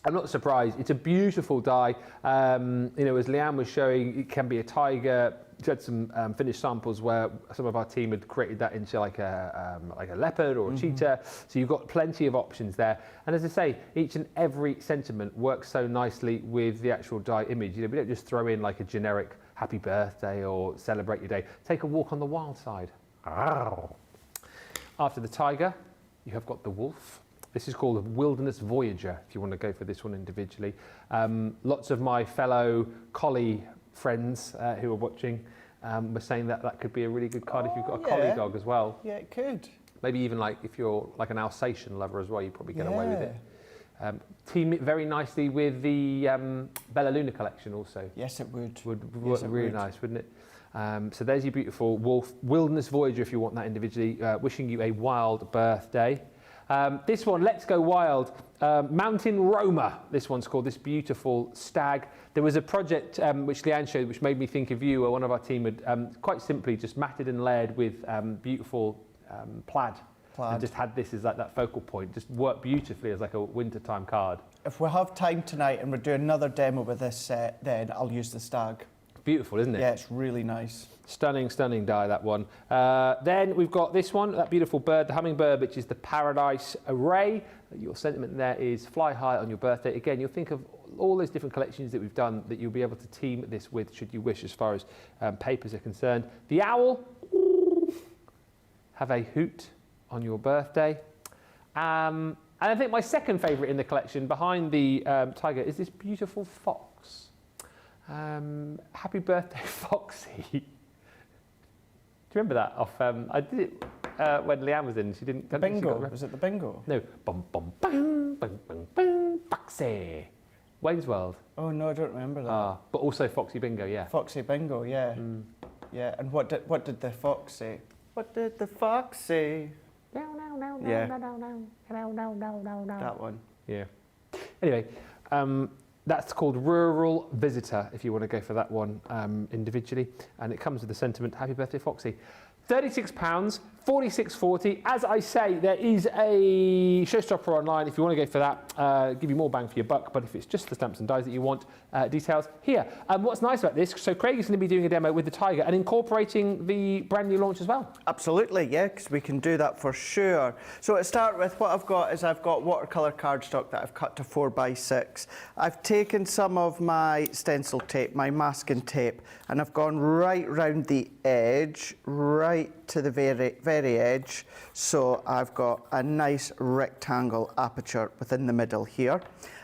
I'm not surprised. It's a beautiful dye. You know, as Leanne was showing, it can be a tiger. She had some finished samples where some of our team had created that into like a leopard or a cheetah. So you've got plenty of options there. And as I say, each and every sentiment works so nicely with the actual dye image. You know, we don't just throw in like a generic happy birthday or celebrate your day. Take a walk on the wild side. After the tiger, you have got the wolf. This is called a Wilderness Voyager, if you want to go for this one individually. Lots of my fellow collie friends who are watching were saying that that could be a really good card if you've got a collie dog as well. Yeah, it could. Maybe even like if you're like an Alsatian lover as well, you probably get away with it. Team it very nicely with the Bella Luna collection also. Yes, it would. Would work really nice, wouldn't it? So there's your beautiful wolf. Wilderness Voyager if you want that individually. Wishing you a wild birthday. This one, Let's Go Wild, Mountain Roma, this one's called, this beautiful stag. There was a project which Leanne showed which made me think of you, where one of our team had quite simply just matted and layered with beautiful plaid. And just had this as like that focal point, just worked beautifully as like a wintertime card. If we have time tonight and we're doing another demo with this set, then I'll use the stag. Beautiful, isn't it? Yeah, it's really nice. Stunning, stunning dye, that one. Then we've got this one, that beautiful bird, the hummingbird, which is the Paradise Array. Your sentiment there is fly high on your birthday. Again, you'll think of all those different collections that we've done that you'll be able to team this with, should you wish, as far as papers are concerned. The owl, have a hoot on your birthday. And I think my second favourite in the collection, behind the tiger, is this beautiful fox. Happy birthday, Foxy. Do you remember that off? I did it when Leanne was in. She didn't. The bingo. Was it the bingo? No. Bum bum bum bum bum bum. Foxy. Wayne's World. Oh no, I don't remember that. But also Foxy Bingo. Yeah. Foxy bingo. Yeah. Yeah. And what did the fox say? What did the fox say? Yeah. That one. Yeah. Anyway. That's called Rural Visitor, if you want to go for that one individually. And it comes with the sentiment, Happy Birthday, Foxy. £36, $46.40. As I say, there is a showstopper online if you want to go for that. Give you more bang for your buck, but if it's just the stamps and dies that you want, details here. What's nice about this, so Craig is going to be doing a demo with the Tiger and incorporating the brand new launch as well. Absolutely, yeah, because we can do that for sure. So to start with, what I've got is I've got watercolour cardstock that I've cut to 4x6. I've taken some of my stencil tape, my masking tape, and I've gone right round the edge, right to the very edge. So I've got a nice rectangle aperture within the middle here.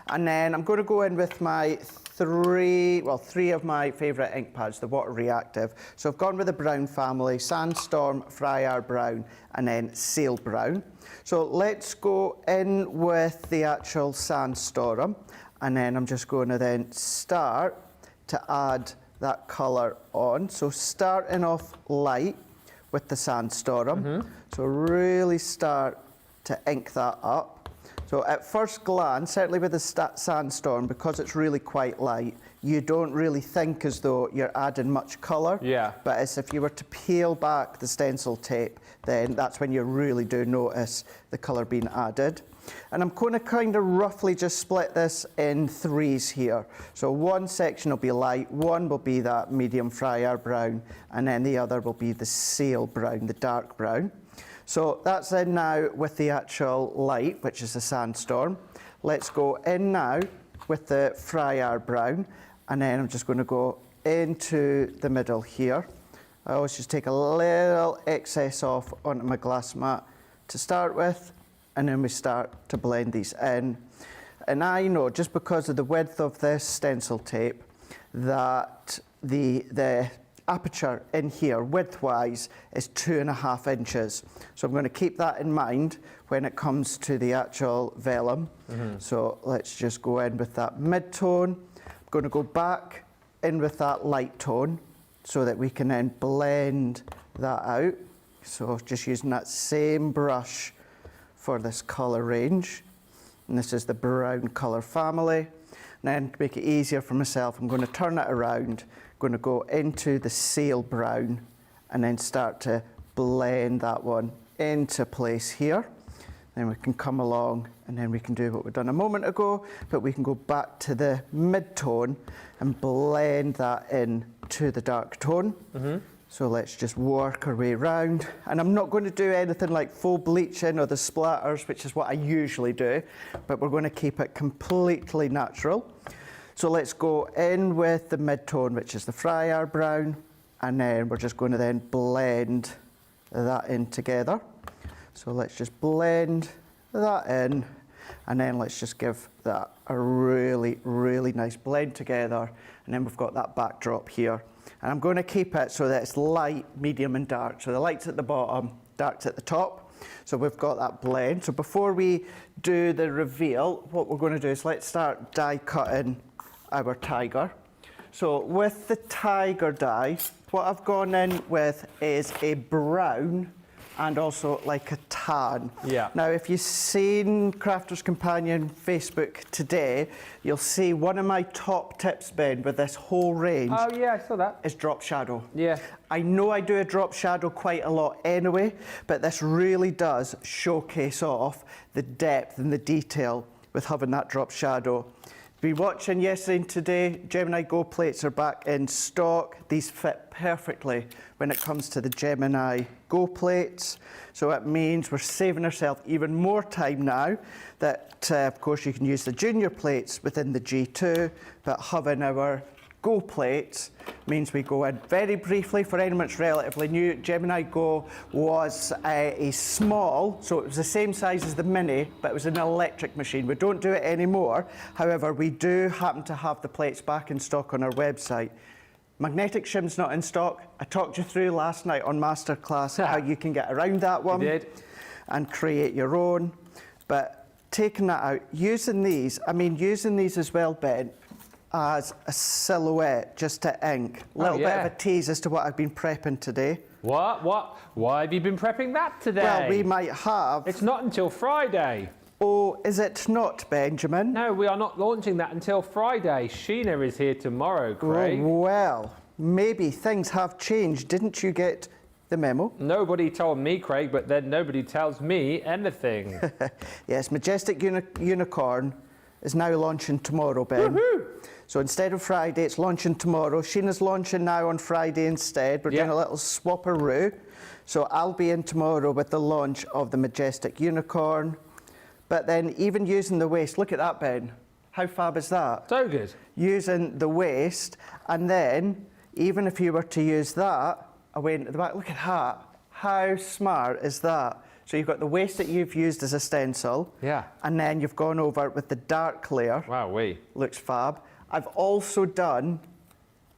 And then I'm going to go in with my three of my favourite ink pads, the water reactive. So I've gone with the brown family, Sandstorm, Freyr Brown, and then Sail Brown. So let's go in with the actual Sandstorm, and then I'm just going to then start to add that colour on. So starting off light with the Sandstorm. So really start to ink that up. So at first glance, certainly with the Sandstorm, because it's really quite light, you don't really think as though you're adding much colour. Yeah. But as if you were to peel back the stencil tape, then that's when you really do notice the colour being added. And I'm going to kind of roughly just split this in threes here. So one section will be light, one will be that medium Freyr brown, and then the other will be the Sail brown, the dark brown. So that's in now with the actual light, which is the Sandstorm. Let's go in now with the Freyr brown, and then I'm just going to go into the middle here. I always just take a little excess off onto my glass mat to start with, and then we start to blend these in. And I know, just because of the width of this stencil tape, that the aperture in here, width-wise, is 2.5 inches. So I'm going to keep that in mind when it comes to the actual vellum. So let's just go in with that mid-tone. I'm going to go back in with that light tone so that we can then blend that out. So just using that same brush for this colour range. And this is the brown colour family. And then to make it easier for myself, I'm going to turn it around, going to go into the Sail brown, and then start to blend that one into place here. Then we can come along and then we can do what we've done a moment ago, but we can go back to the mid-tone and blend that in to the dark tone. So let's just work our way around. And I'm not going to do anything like full bleaching or the splatters, which is what I usually do, but we're going to keep it completely natural. So let's go in with the mid-tone, which is the Friar brown, and then we're just going to then blend that in together. So let's just blend that in, and then let's just give that a really, really nice blend together. And then we've got that backdrop here. And I'm going to keep it so that it's light, medium and dark. So the light's at the bottom, dark's at the top. So we've got that blend. So before we do the reveal, what we're going to do is let's start die cutting our tiger. So with the tiger die, what I've gone in with is a brown and also like a tan. Yeah. Now, if you've seen Crafter's Companion Facebook today, you'll see one of my top tips, Ben, with this whole range Oh yeah, I saw that. is drop shadow. Yeah. I know I do a drop shadow quite a lot anyway, but this really does showcase off the depth and the detail with having that drop shadow. Been watching yesterday and today, Gemini Go plates are back in stock. These fit perfectly when it comes to the Gemini Go plates. So it means we're saving ourselves even more time now that, of course, you can use the junior plates within the G2, but having our Go plates means we go in very briefly. For anyone that's relatively new, Gemini Go was a small, so it was the same size as the Mini, but it was an electric machine. We don't do it anymore. However, we do happen to have the plates back in stock on our website. Magnetic shim's not in stock. I talked you through last night on Masterclass how you can get around that one and create your own. But taking that out, using these as well, Ben, as a silhouette, just to ink. A little bit of a tease as to what I've been prepping today. What? Why have you been prepping that today? Well, we might have... It's not until Friday. Oh, is it not, Benjamin? No, we are not launching that until Friday. Sheena is here tomorrow, Craig. Oh, well, maybe things have changed. Didn't you get the memo? Nobody told me, Craig, but then nobody tells me anything. Yes, Majestic Unicorn is now launching tomorrow, Ben. Woohoo! So instead of Friday, it's launching tomorrow. Sheena's launching now on Friday instead. We're doing a little swapperoo. So I'll be in tomorrow with the launch of the Majestic Unicorn. But then even using the waist, look at that, Ben. How fab is that? So good. Using the waist, and then even if you were to use that away into the back, look at that. How smart is that? So you've got the waist that you've used as a stencil. Yeah. And then you've gone over with the dark layer. Wow-wee. Looks fab. I've also done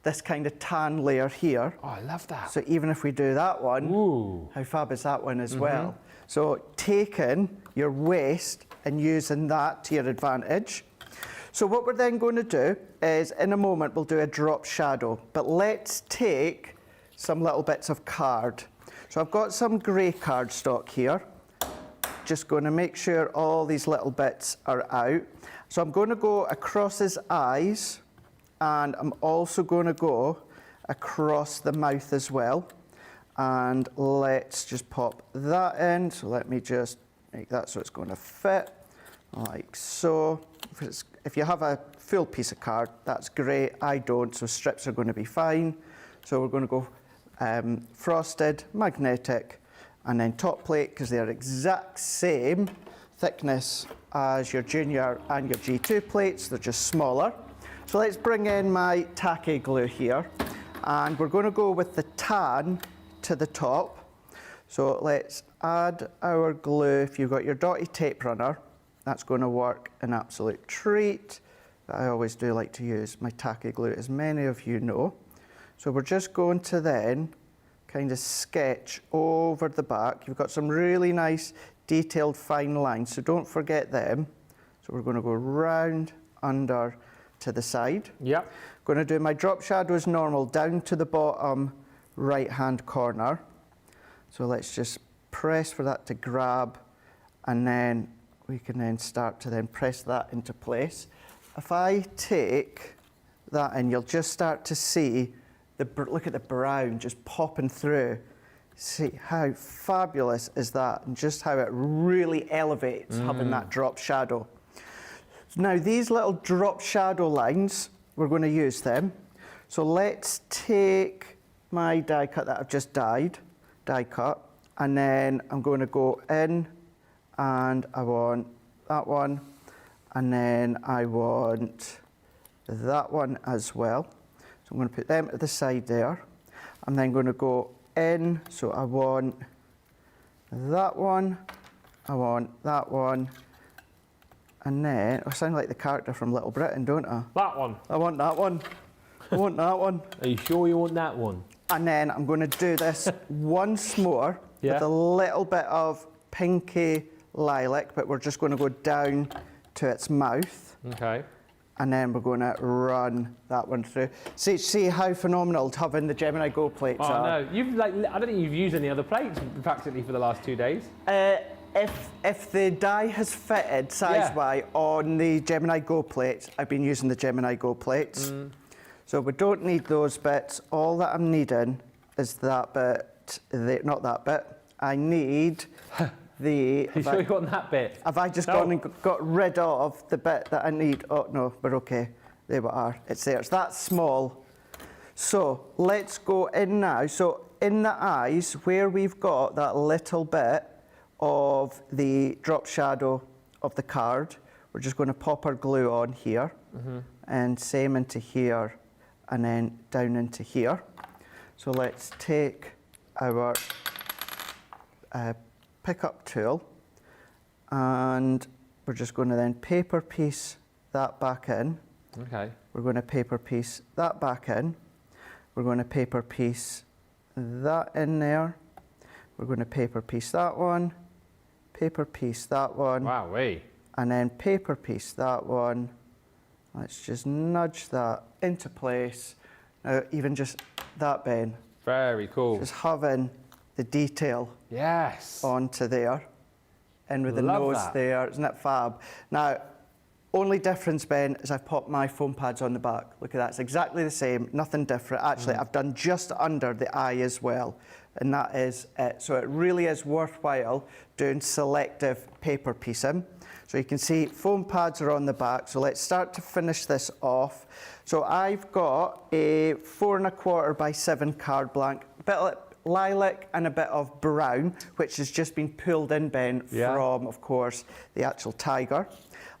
this kind of tan layer here. Oh, I love that. So even if we do that one, Ooh. how fab is that one as well? So taking your waist and using that to your advantage. So what we're then going to do is, in a moment, we'll do a drop shadow. But let's take some little bits of card. So I've got some grey cardstock here. Just going to make sure all these little bits are out. So I'm going to go across his eyes, and I'm also going to go across the mouth as well. And let's just pop that in. So let me just make that so it's going to fit, like so. If you have a full piece of card, that's great. I don't, so strips are going to be fine. So we're going to go frosted, magnetic, and then top plate, because they're exact same thickness as your junior and your G2 plates. They're just smaller. So let's bring in my tacky glue here, and we're going to go with the tan to the top. So let's add our glue. If you've got your dotty tape runner, that's going to work an absolute treat. I always do like to use my tacky glue, as many of you know. So we're just going to then kind of sketch over the back. You've got some really nice detailed fine lines, so don't forget them. So we're going to go round, under, to the side. Yep. Going to do my drop shadow as normal, down to the bottom right-hand corner. So let's just press for that to grab, and then we can then start to then press that into place. If I take that in, you'll just start to see, look at the brown just popping through. See how fabulous is that, and just how it really elevates having that drop shadow. Now these little drop shadow lines, we're going to use them. So let's take my die cut that I've just die cut, and then I'm going to go in, and I want that one, and then I want that one as well. So I'm going to put them to the side there. I'm then going to go in, so I want that one, I want that one, and then, I sound like the character from Little Britain, don't I? That one. I want that one, I want that one. Are you sure you want that one? And then I'm going to do this once more Yeah. with a little bit of pinky lilac, but we're just going to go down to its mouth. Okay. And then we're going to run that one through. See how phenomenal having the Gemini Gold plates Oh are. no, I don't think you've used any other plates practically for the last 2 days. If the die has fitted size-wise on the Gemini Gold plates, I've been using the Gemini Gold plates. So we don't need those bits. All that I'm needing is that bit, not that bit. I need the... You sure you want that bit? Have I just gone and got rid of the bit that I need? Oh, no, we're okay. There we are. It's there. It's that small. So let's go in now. So in the eyes, where we've got that little bit of the drop shadow of the card, we're just going to pop our glue on here, and same into here, and then down into here. So let's take our pick-up tool, and we're just going to then paper piece that back in. Okay. We're going to paper piece that back in. We're going to paper piece that in there. We're going to paper piece that one, paper piece that one, Wowee. and then paper piece that one. Let's just nudge that into place. Now, even just that, Ben, Very cool. just having the detail Yes. onto there, and with the Love nose that. there, isn't it fab? Now, only difference, Ben, is I've popped my foam pads on the back. Look at that, it's exactly the same, nothing different. Actually, I've done just under the eye as well, and that is it. So it really is worthwhile doing selective paper piecing. So you can see foam pads are on the back, so let's start to finish this off. So I've got a 4 1/4 by 7 card blank, a bit of lilac and a bit of brown, which has just been pulled in, Ben, from, of course, the actual tiger.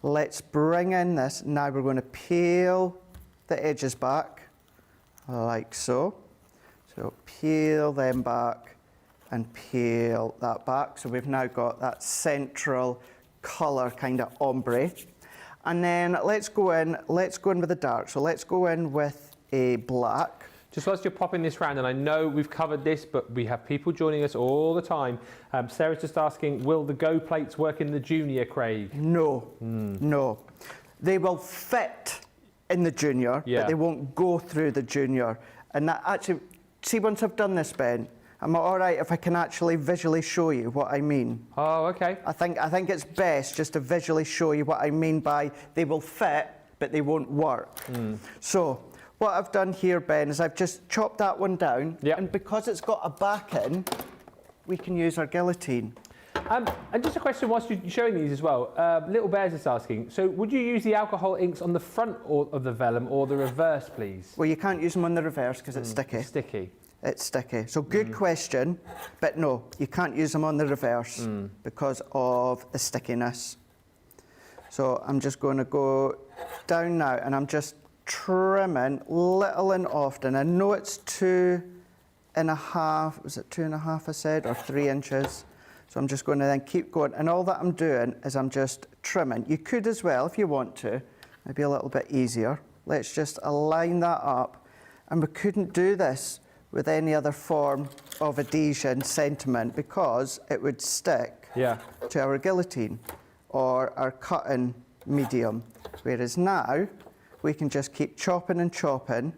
Let's bring in this. Now we're going to peel the edges back, like so. So peel them back and peel that back. So we've now got that central colour kind of ombre. And then let's go in with the dark. So let's go in with a black. Just whilst you're popping this round, and I know we've covered this, but we have people joining us all the time. Sarah's just asking, will the Go plates work in the Junior, Craig? No, no. They will fit in the Junior, but they won't go through the Junior. And that actually, see, once I've done this, Ben, am I all right if I can actually visually show you what I mean? Oh, okay. I think it's best just to visually show you what I mean by they will fit, but they won't work. So what I've done here, Ben, is I've just chopped that one down, and because it's got a back in, we can use our guillotine. And just a question whilst you're showing these as well. Little Bears is asking, so would you use the alcohol inks on the front of the vellum or the reverse, please? Well, you can't use them on the reverse because it's sticky. Sticky. It's sticky. So good question, but no, you can't use them on the reverse because of the stickiness. So I'm just going to go down now, and I'm just trimming little and often. I know it's 2.5, was it 2.5 I said, or 3 inches. So I'm just going to then keep going, and all that I'm doing is I'm just trimming. You could as well, if you want to, maybe a little bit easier. Let's just align that up, and we couldn't do this with any other form of adhesion sentiment because it would stick to our guillotine or our cutting medium. Whereas now, we can just keep chopping and chopping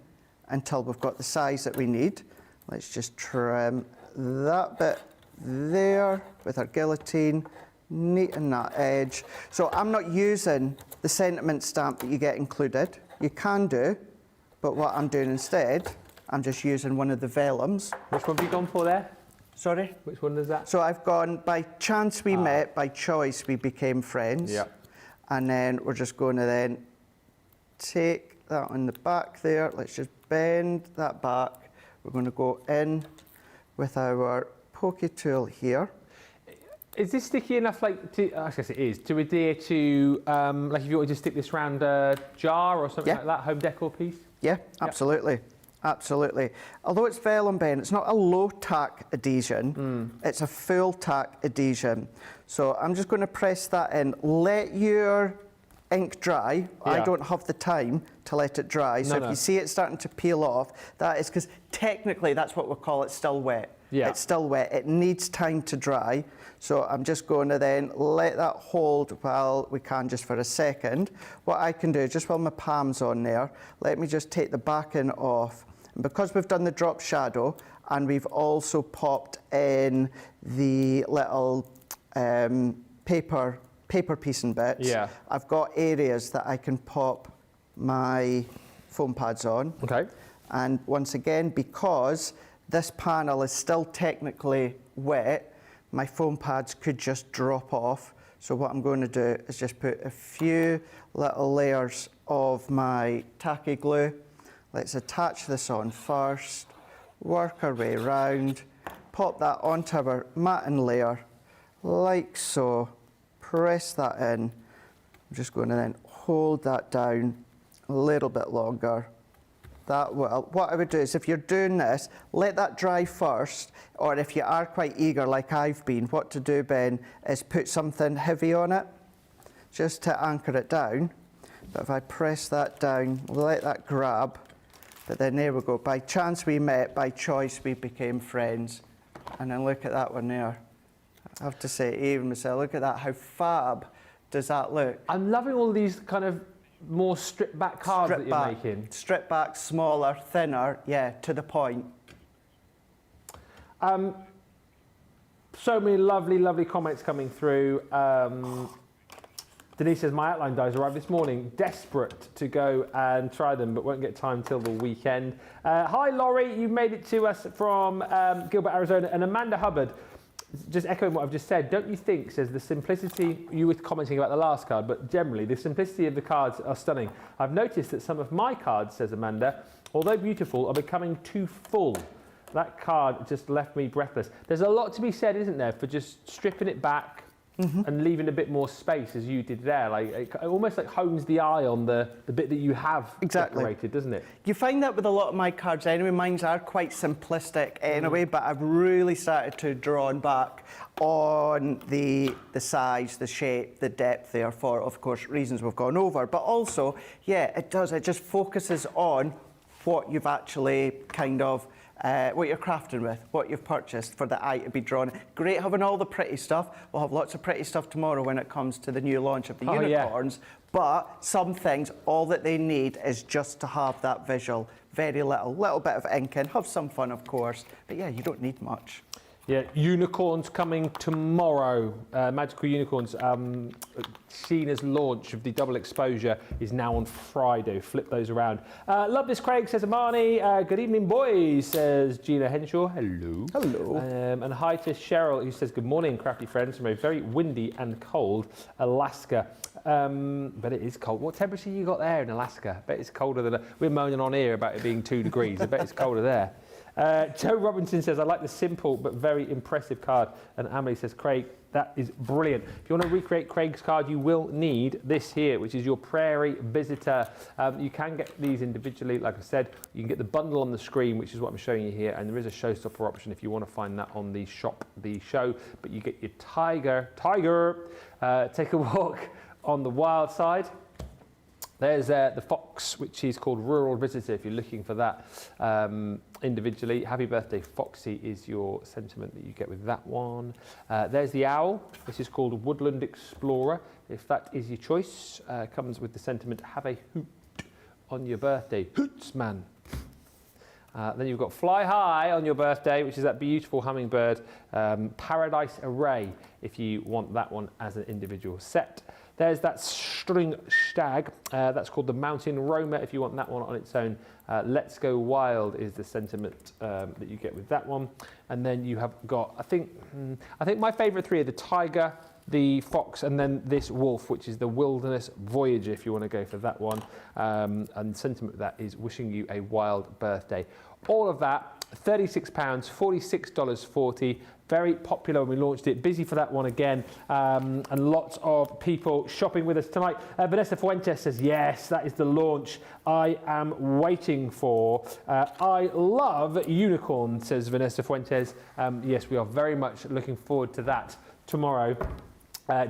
until we've got the size that we need. Let's just trim that bit there with our guillotine, neaten that edge. So I'm not using the sentiment stamp that you get included. You can do, but what I'm doing instead, I'm just using one of the vellums. Which one have you gone for there? Sorry? Which one is that? So I've gone, by chance we met, by choice we became friends. Yeah. And then we're just going to then take that on the back there. Let's just bend that back. We're going to go in with our pokey tool here. Is this sticky enough, like, I guess it is, to adhere to, like if you wanted to stick this round a jar or something like that, home decor piece? Yeah, absolutely. Absolutely. Although it's vellum, Ben, it's not a low tack adhesion, it's a full tack adhesion. So I'm just going to press that in. Let your ink dry. I don't have the time to let it dry. So if you see it starting to peel off, that is because technically that's what we call it, still wet. Yeah. It's still wet. It needs time to dry. So I'm just going to then let that hold while we can, just for a second. What I can do, just while my palm's on there, let me just take the backing off. And because we've done the drop shadow and we've also popped in the little paper piecing bits, I've got areas that I can pop my foam pads on. Okay. And once again, because this panel is still technically wet, my foam pads could just drop off. So what I'm going to do is just put a few little layers of my tacky glue. Let's attach this on first, work our way round, pop that onto our matting layer, like so, press that in. I'm just going to then hold that down a little bit longer. That will. What I would do is, if you're doing this, let that dry first, or if you are quite eager like I've been, what to do, Ben, is put something heavy on it, just to anchor it down. But if I press that down, let that grab, but then there we go. By chance we met, by choice we became friends. And then look at that one there. I have to say, even myself, look at that, how fab does that look? I'm loving all these kind of more stripped back cards that you're making. Stripped back, smaller, thinner, yeah, to the point. So many lovely comments coming through. Denise says, my outline dies arrived this morning. Desperate to go and try them, but won't get time till the weekend. Hi, Laurie. You made it to us from Gilbert, Arizona. And Amanda Hubbard, just echoing what I've just said, don't you think, says the simplicity, you were commenting about the last card, but generally the simplicity of the cards are stunning. I've noticed that some of my cards, says Amanda, although beautiful, are becoming too full. That card just left me breathless. There's a lot to be said, isn't there, for just stripping it back and leaving a bit more space, as you did there. Like, it almost like hones the eye on the bit that you have decorated, doesn't it? You find that with a lot of my cards anyway. Mine are quite simplistic anyway, but I've really started to draw back on the size, the shape, the depth there for, of course, reasons we've gone over. But also, yeah, it does. It just focuses on what you've actually kind of what you're crafting with, what you've purchased for the eye to be drawn. Great having all the pretty stuff. We'll have lots of pretty stuff tomorrow when it comes to the new launch of the unicorns. Yeah. But some things, all that they need is just to have that visual. Very little bit of ink in. Have some fun, of course. But yeah, you don't need much. Yeah, unicorns coming tomorrow. Magical unicorns. Sheena's launch of the double exposure is now on Friday. Flip those around. Love this, Craig, says Amani. Good evening, boys, says Gina Henshaw. Hello. Hello. And hi to Cheryl, who says good morning, crafty friends, from a very windy and cold Alaska. But it is cold. What temperature you got there in Alaska? I bet it's colder than... We're moaning on here about it being 2 degrees. I bet it's colder there. Joe Robinson says, I like the simple but very impressive card. And Amelie says, Craig, that is brilliant. If you want to recreate Craig's card, you will need this here, which is your Prairie Visitor. You can get these individually. Like I said, you can get the bundle on the screen, which is what I'm showing you here. And there is a showstopper option if you want to find that on the shop, the show. But you get your tiger, take a walk on the wild side. There's the fox, which is called Rural Visitor, if you're looking for that individually. Happy birthday, Foxy, is your sentiment that you get with that one. There's the owl. This is called Woodland Explorer. If that is your choice, comes with the sentiment, have a hoot on your birthday. Hoots, man. Then you've got Fly High on your birthday, which is that beautiful hummingbird. Paradise Array, if you want that one as an individual set. There's that string stag. That's called the Mountain Roma if you want that one on its own. Let's Go Wild is the sentiment that you get with that one. And then you have got, I think my favourite three are the tiger, the fox, and then this wolf, which is the Wilderness Voyager, if you want to go for that one. And the sentiment of that is wishing you a wild birthday. All of that, £36, $46.40. Very popular when we launched it. Busy for that one again. And lots of people shopping with us tonight. Vanessa Fuentes says, yes, that is the launch I am waiting for. I love unicorn, says Vanessa Fuentes. Yes, we are very much looking forward to that tomorrow.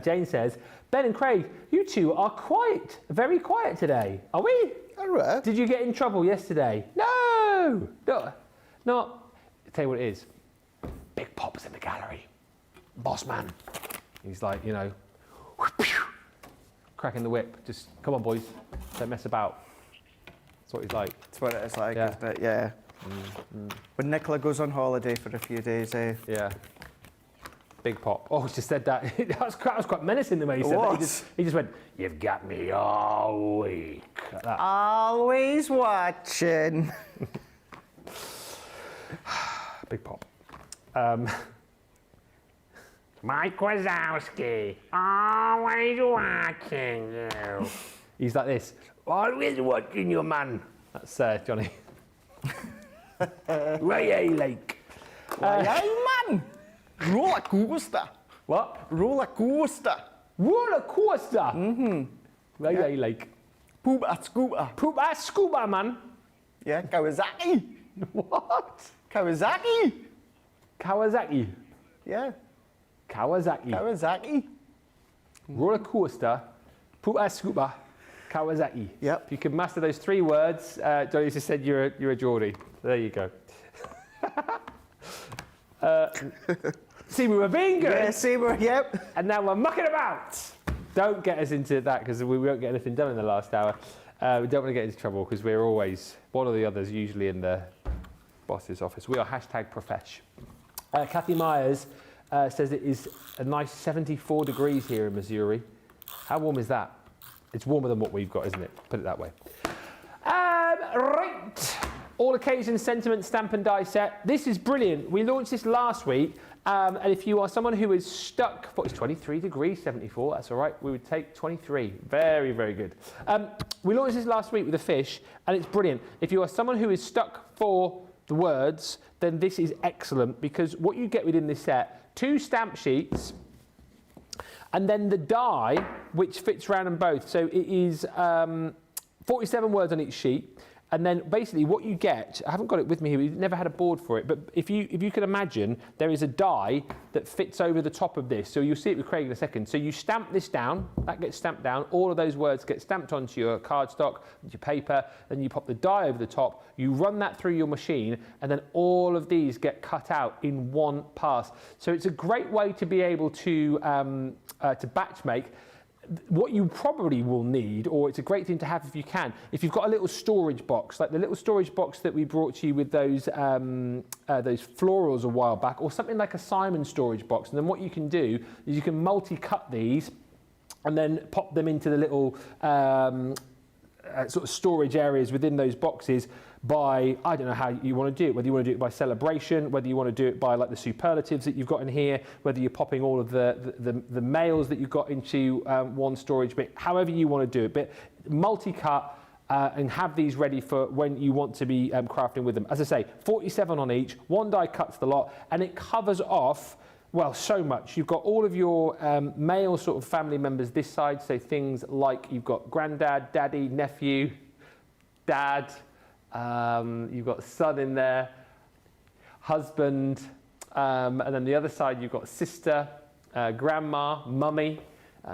Jane says, Ben and Craig, you two are quiet, very quiet today. Are we? All right. Did you get in trouble yesterday? No, not. Tell you what it is. Big Pop's in the gallery. Boss man. He's like, you know, cracking the whip. Just, come on, boys. Don't mess about. That's what he's like. That's what it's like, Yeah. isn't it? Yeah. When Nicola goes on holiday for a few days, eh? Yeah. Big Pop. Oh, he just said that. that was quite menacing the way he said that. He just went, you've got me all week. Like that. Always watching. Big Pop. Mike Wazowski, always watching you. He's like this, always watching you, man. That's Johnny. Right, like. man! Roller coaster. What? Roller coaster. Roller coaster. Mm-hmm. Right, like. Poop a scooter. Poop ass scuba, man. Yeah, Kawasaki. What? Kawasaki. Kawasaki. Yeah, Kawasaki. Kawasaki. Roller coaster. Poop ass scuba. Kawasaki. Yep. If you can master those three words, Johnny just said you're a Geordie. There you go. See, we were being good. Yeah, see, yep. And now we're mucking about. Don't get us into that because we won't get anything done in the last hour. We don't want to get into trouble because we're always, one or the other's usually in the boss's office. We are #profesh. Kathy Myers says it is a nice 74 degrees here in Missouri. How warm is that? It's warmer than what we've got, isn't it? Put it that way. Right. All occasion sentiment stamp and die set. This is brilliant. We launched this last week. And if you are someone who is stuck, it's 23 degrees, 74, that's all right. We would take 23. Very, very good. We launched this last week with a fish, and it's brilliant. If you are someone who is stuck for the words, then this is excellent because what you get within this set, 2 stamp sheets, and then the die, which fits around them both. So it is 47 words on each sheet. And then basically what you get, I haven't got it with me here, we've never had a board for it, but if you can imagine, there is a die that fits over the top of this. So you'll see it with Craig in a second. So you stamp this down, that gets stamped down, all of those words get stamped onto your cardstock, your paper, then you pop the die over the top, you run that through your machine, and then all of these get cut out in one pass. So it's a great way to be able to batch make. What you probably will need, or it's a great thing to have if you can, if you've got a little storage box, like the little storage box that we brought to you with those florals a while back, or something like a Simon storage box. And then what you can do is you can multi-cut these and then pop them into the little sort of storage areas within those boxes by, I don't know how you want to do it, whether you want to do it by celebration, whether you want to do it by like the superlatives that you've got in here, whether you're popping all of the mails that you've got into one storage bit, however you want to do it, but multi-cut and have these ready for when you want to be crafting with them. As I say, 47 on each, one die cuts the lot, and it covers off, well, so much. You've got all of your male sort of family members this side, so things like you've got granddad, daddy, nephew, dad, you've got son in there, husband, and then the other side you've got sister, grandma, mummy,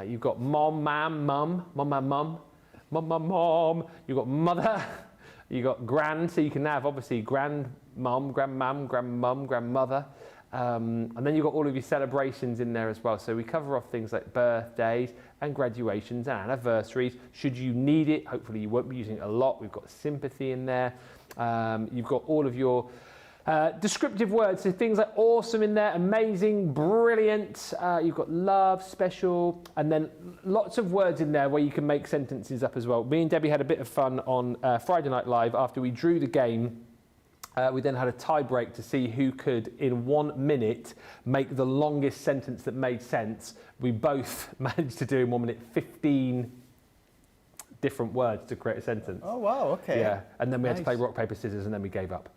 you've got mom, mum, you've got mother, you've got grand, so you can have obviously grandmum, grandmother, and then you've got all of your celebrations in there as well. So we cover off things like birthdays and graduations and anniversaries. Should you need it, hopefully you won't be using it a lot. We've got sympathy in there. You've got all of your Descriptive words, so things like awesome in there, amazing, brilliant. You've got love, special, and then lots of words in there where you can make sentences up as well. Me and Debbie had a bit of fun on Friday Night Live after we drew the game. We then had a tie break to see who could, in 1 minute, make the longest sentence that made sense. We both managed to do in 1 minute 15 different words to create a sentence. Oh, wow, okay. Yeah, and then we had to play rock, paper, scissors, and then we gave up.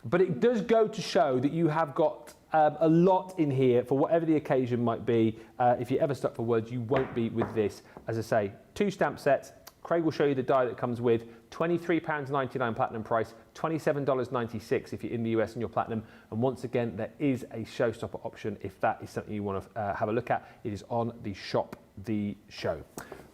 But it does go to show that you have got a lot in here for whatever the occasion might be. If you're ever stuck for words, you won't be with this. As I say, 2 stamp sets. Craig will show you the die that comes with. £23.99 platinum price, $27.96 if you're in the US and you're platinum. And once again, there is a showstopper option if that is something you want to have a look at. It is on the Shop the Show.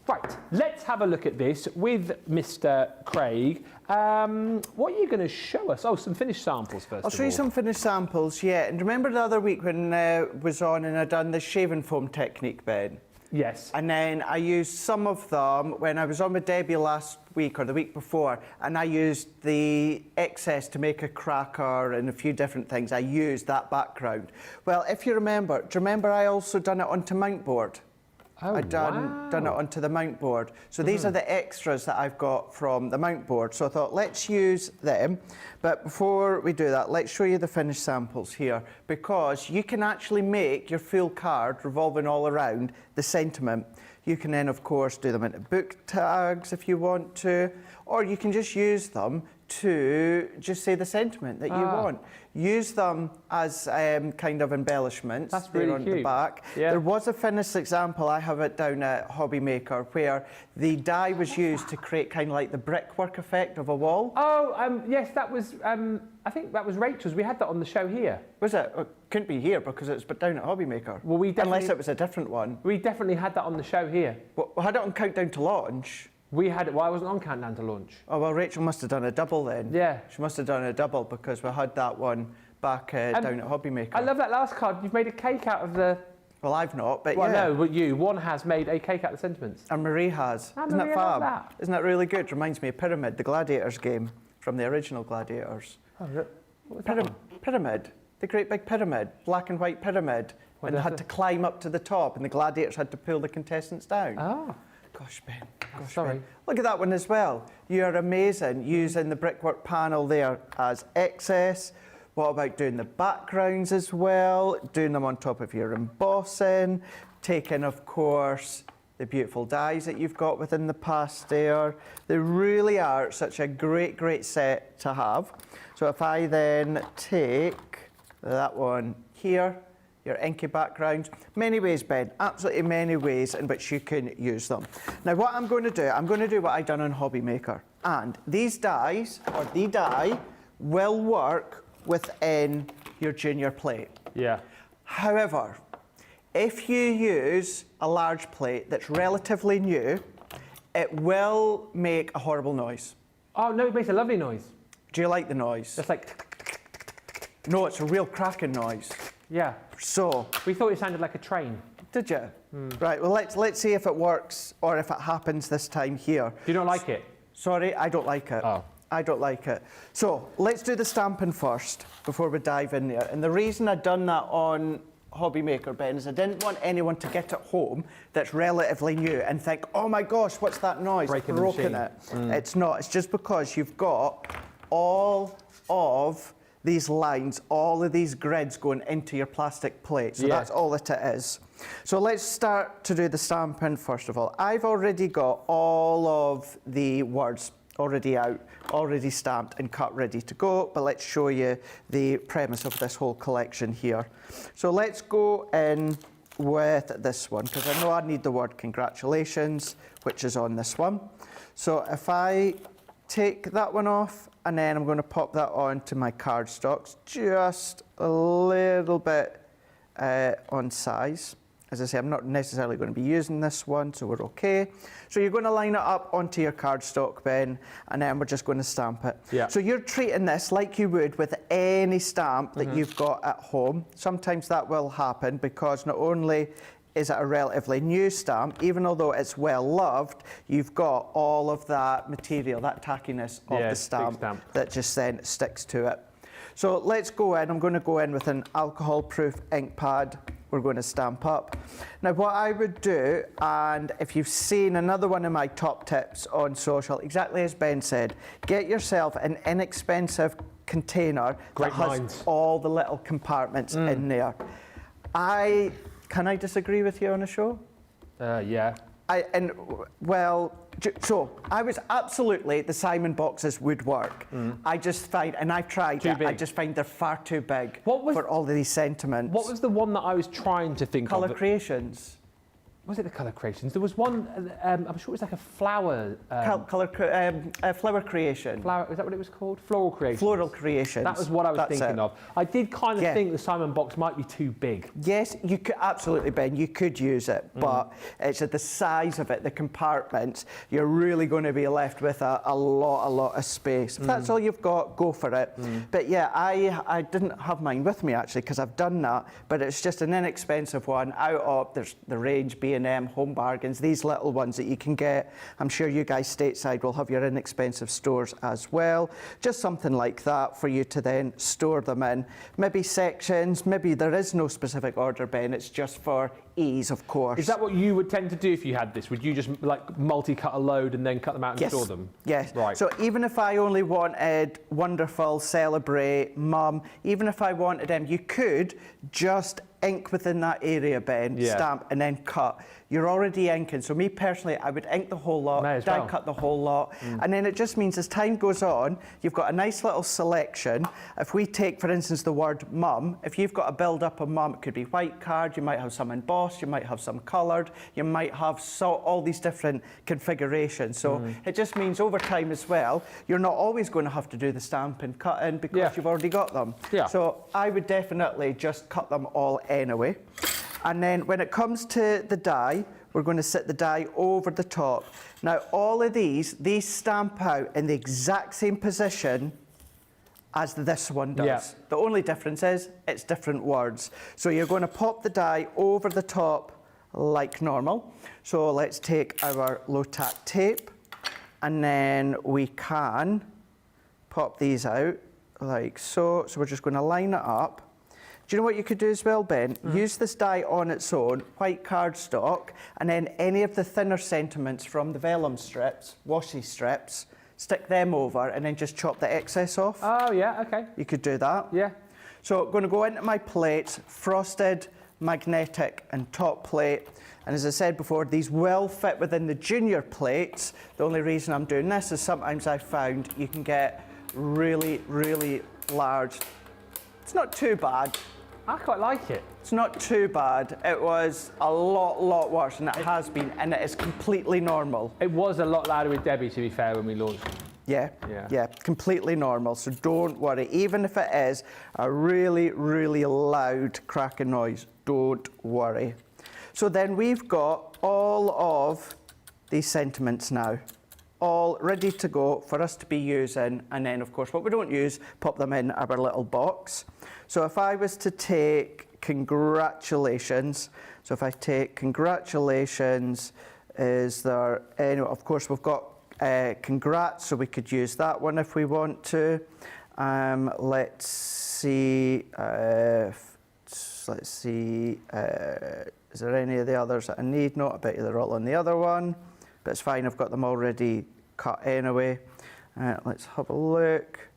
Right, let's have a look at this with Mr. Craig. What are you going to show us? Oh, some finished samples first. I'll show you some finished samples, yeah. And remember the other week when I was on and I'd done the shaving foam technique, Ben? Yes. And then I used some of them when I was on with Debbie last week or the week before, and I used the excess to make a cracker and a few different things. I used that background. Well, if you remember, do you remember I also done it onto mount board? Oh, I've done it onto the mount board. So these are the extras that I've got from the mount board. So I thought, let's use them. But before we do that, let's show you the finished samples here, because you can actually make your full card revolving all around the sentiment. You can then, of course, do them into book tags if you want to, or you can just use them to just say the sentiment that you want. Use them as kind of embellishments. That's really on cute. The back. Yeah. There was a finished example, I have it down at Hobby Maker, where the die was used to create kind of like the brickwork effect of a wall. Oh, yes, that was, I think that was Rachel's. We had that on the show here. Was it? It couldn't be here because it's down at Hobby Maker. Well, Unless it was a different one. We definitely had that on the show here. Well, we had it on Countdown to Launch. We had it, well, I wasn't on Countdown to Launch. Oh, well, Rachel must have done a double then. Yeah. She must have done a double because we had that one back down at Hobby Maker. I love that last card. You've made a cake out of the... Well, I've not, but Well, yeah. no, but you. One has made a cake out of the sentiments. And Marie has. Oh, Isn't Marie, that I fab? love that. Isn't that really good? Reminds me of Pyramid, the Gladiators game from the original Gladiators. Oh, what was that one? Pyramid. The great big pyramid. Black and white pyramid. And they had to climb up to the top and the gladiators had to pull the contestants down. Oh. Gosh, Ben. Gosh, Sorry. Ben. Look at that one as well. You're amazing using the brickwork panel there as excess. What about doing the backgrounds as well? Doing them on top of your embossing. Taking, of course, the beautiful dies that you've got within the past there. They really are such a great, great set to have. So if I then take that one here, your inky background. Many ways, Ben, absolutely many ways in which you can use them. Now, what I'm going to do what I've done on Hobby Maker. And these dies, or the die, will work within your junior plate. Yeah. However, if you use a large plate that's relatively new, it will make a horrible noise. Oh, no, it makes a lovely noise. Do you like the noise? Just like... No, it's a real cracking noise. Yeah. So, We thought it sounded like a train. did you? Right, well, let's see if it works or if it happens this time here. Do you not like it? Sorry, I don't like it. Oh. I don't like it. So, let's do the stamping first before we dive in there. And the reason I've done that on Hobby Maker, Ben, is I didn't want anyone to get it home that's relatively new and think, oh my gosh, what's that noise? Breaking the Broken machine. it. It's not. It's just because you've got all of these lines, all of these grids going into your plastic plate. So that's all that it is. So let's start to do the stamping first of all. I've already got all of the words already out, already stamped and cut ready to go, but let's show you the premise of this whole collection here. So let's go in with this one, because I know I need the word congratulations, which is on this one. So if I take that one off, and then I'm going to pop that onto my cardstocks, just a little bit on size. As I say, I'm not necessarily going to be using this one, so we're okay. So you're going to line it up onto your cardstock, Ben, and then we're just going to stamp it. Yeah. So you're treating this like you would with any stamp that you've got at home. Sometimes that will happen because not only is it a relatively new stamp, even although it's well loved, you've got all of that material, that tackiness of the stamp that just then sticks to it. So let's go in. I'm going to go in with an alcohol-proof ink pad. We're going to stamp up. Now what I would do, and if you've seen another one of my top tips on social, exactly as Ben said, get yourself an inexpensive container that has all the little compartments in there. Can I disagree with you on a show? Yeah. So I was absolutely, the Simon boxes would work. I just find, and I've tried it, I just find they're far too big for all of these sentiments. What was the one that I was trying to think of? Colour Creations. Was it the Colour Creations? There was one, I'm sure it was like a flower. Flower Creation. Flower, is that what it was called? Floral Creations. Floral Creations. That was what I was thinking of. I did kind of think the Simon box might be too big. Yes, you could, absolutely, Ben, you could use it, but it's at the size of it, the compartments, you're really going to be left with a lot of space. If that's all you've got, go for it. But yeah, I didn't have mine with me actually, because I've done that, but it's just an inexpensive one out of, there's the range, B&M, Home Bargains, these little ones that you can get. I'm sure you guys stateside will have your inexpensive stores as well. Just something like that for you to then store them in. Maybe sections, maybe there is no specific order, Ben, it's just for ease, of course. Is that what you would tend to do if you had this? Would you just like multi-cut a load and then cut them out and store them? Yes. Right. So even if I only wanted Wonderful, Celebrate, Mum, even if I wanted them, you could just ink within that area, Ben, stamp and then cut. You're already inking. So me personally, I would ink the whole lot, die cut the whole lot. And then it just means as time goes on, you've got a nice little selection. If we take, for instance, the word mum, if you've got a build up of mum, it could be white card, you might have some embossed, you might have some coloured, you might have all these different configurations. So it just means over time as well, you're not always going to have to do the stamp and cut in because you've already got them. So I would definitely just cut them all anyway. And then when it comes to the die, we're going to sit the die over the top. Now all of these stamp out in the exact same position as this one does. The only difference is it's different words. So you're going to pop the die over the top like normal. So let's take our low-tack tape and then we can pop these out like so. So we're just going to line it up. Do you know what you could do as well, Ben? Use this die on its own, white cardstock, and then any of the thinner sentiments from the vellum strips, washi strips, stick them over and then just chop the excess off. Oh, yeah, okay. You could do that. Yeah. So I'm going to go into my plates, frosted, magnetic and top plate. And as I said before, these will fit within the junior plates. The only reason I'm doing this is sometimes I've found you can get really, really large. It's not too bad. I quite like it. It's not too bad. It was a lot worse than it has been, and it is completely normal. It was a lot louder with Debbie, to be fair, when we launched it. Yeah, completely normal. So don't worry. Even if it is a really, really loud cracking noise, don't worry. So then we've got all of these sentiments now, all ready to go for us to be using. And then, of course, what we don't use, pop them in our little box. So if I was to take congratulations, so if I take congratulations, is there any, of course, we've got congrats, so we could use that one if we want to. Let's see, is there any of the others that I need? No, I bet you they're all on the other one, but it's fine, I've got them already cut anyway. Let's have a look.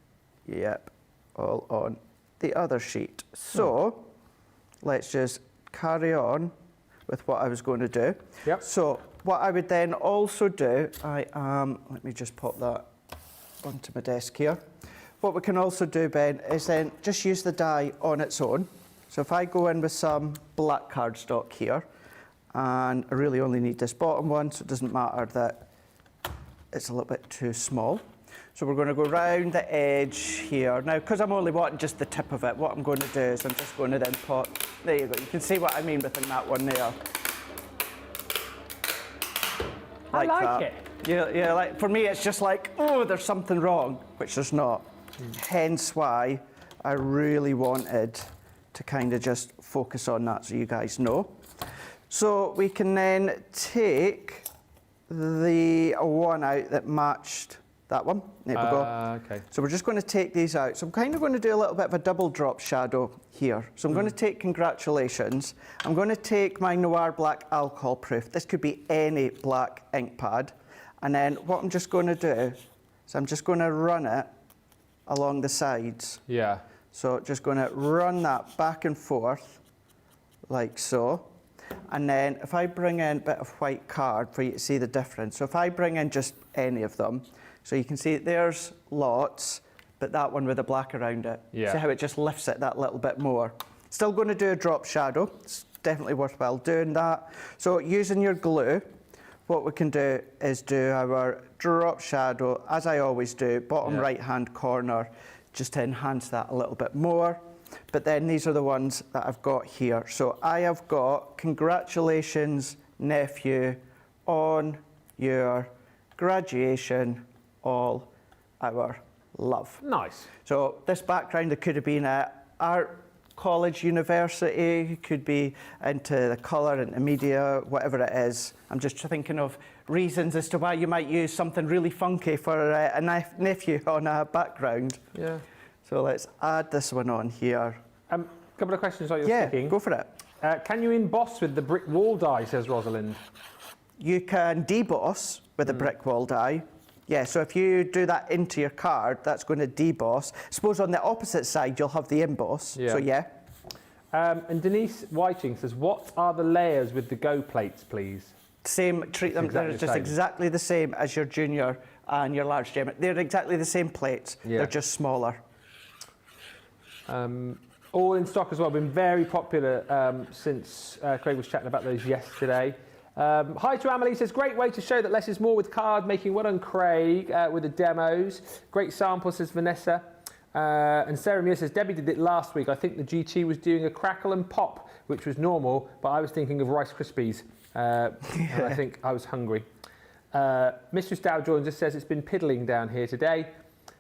Yep, all on the other sheet. So let's just carry on with what I was going to do. Yep. So what I would then also do, let me just pop that onto my desk here. What we can also do, Ben, is then just use the die on its own. So if I go in with some black cardstock here, and I really only need this bottom one, so it doesn't matter that it's a little bit too small. So we're going to go round the edge here. Now, because I'm only wanting just the tip of it, what I'm going to do is I'm just going to then pop, there you go, you can see what I mean within that one there. Like I like it. Yeah, like for me it's just like, oh, there's something wrong, which there's not. Hence why I really wanted to kind of just focus on that so you guys know. So we can then take the one out that matched That one. There we go. Okay. So we're just going to take these out. So I'm kind of going to do a little bit of a double drop shadow here. So I'm going to take Congratulations. I'm going to take my Noir Black Alcohol Proof. This could be any black ink pad. And then what I'm just going to do is I'm just going to run it along the sides. Yeah. So just going to run that back and forth like so. And then if I bring in a bit of white card for you to see the difference. So if I bring in just any of them, so you can see there's lots, but that one with the black around it. Yeah. See how it just lifts it that little bit more. Still going to do a drop shadow. It's definitely worthwhile doing that. So using your glue, what we can do is do our drop shadow, as I always do, bottom right-hand corner, just to enhance that a little bit more. But then these are the ones that I've got here. So I have got Congratulations, Nephew, on your graduation, all our love. Nice. So this background, it could have been at art college, university, it could be into the colour, into media, whatever it is. I'm just thinking of reasons as to why you might use something really funky for a nephew on a background. Yeah. So let's add this one on here. Couple of questions while you're Yeah, speaking. go for it. Can you emboss with the brick wall die, says Rosalind? You can deboss with a brick wall die. Yeah, so if you do that into your card, that's going to deboss. Suppose on the opposite side, you'll have the emboss. Yeah. So yeah. And Denise Whiting says, what are the layers with the Go plates, please? Same, treat them, Exactly they're the just same. exactly the same as your junior and your large gem. They're exactly the same plates, Yeah. they're just smaller. All in stock as well, been very popular since Craig was chatting about those yesterday. Hi to Amelie, says, great way to show that less is more with card making. Well done, Craig, with the demos. Great sample, says Vanessa. And Sarah Muir says, Debbie did it last week. I think the GT was doing a crackle and pop, which was normal, but I was thinking of Rice Krispies. And I think I was hungry. Mistress Dow Jones just says, it's been piddling down here today.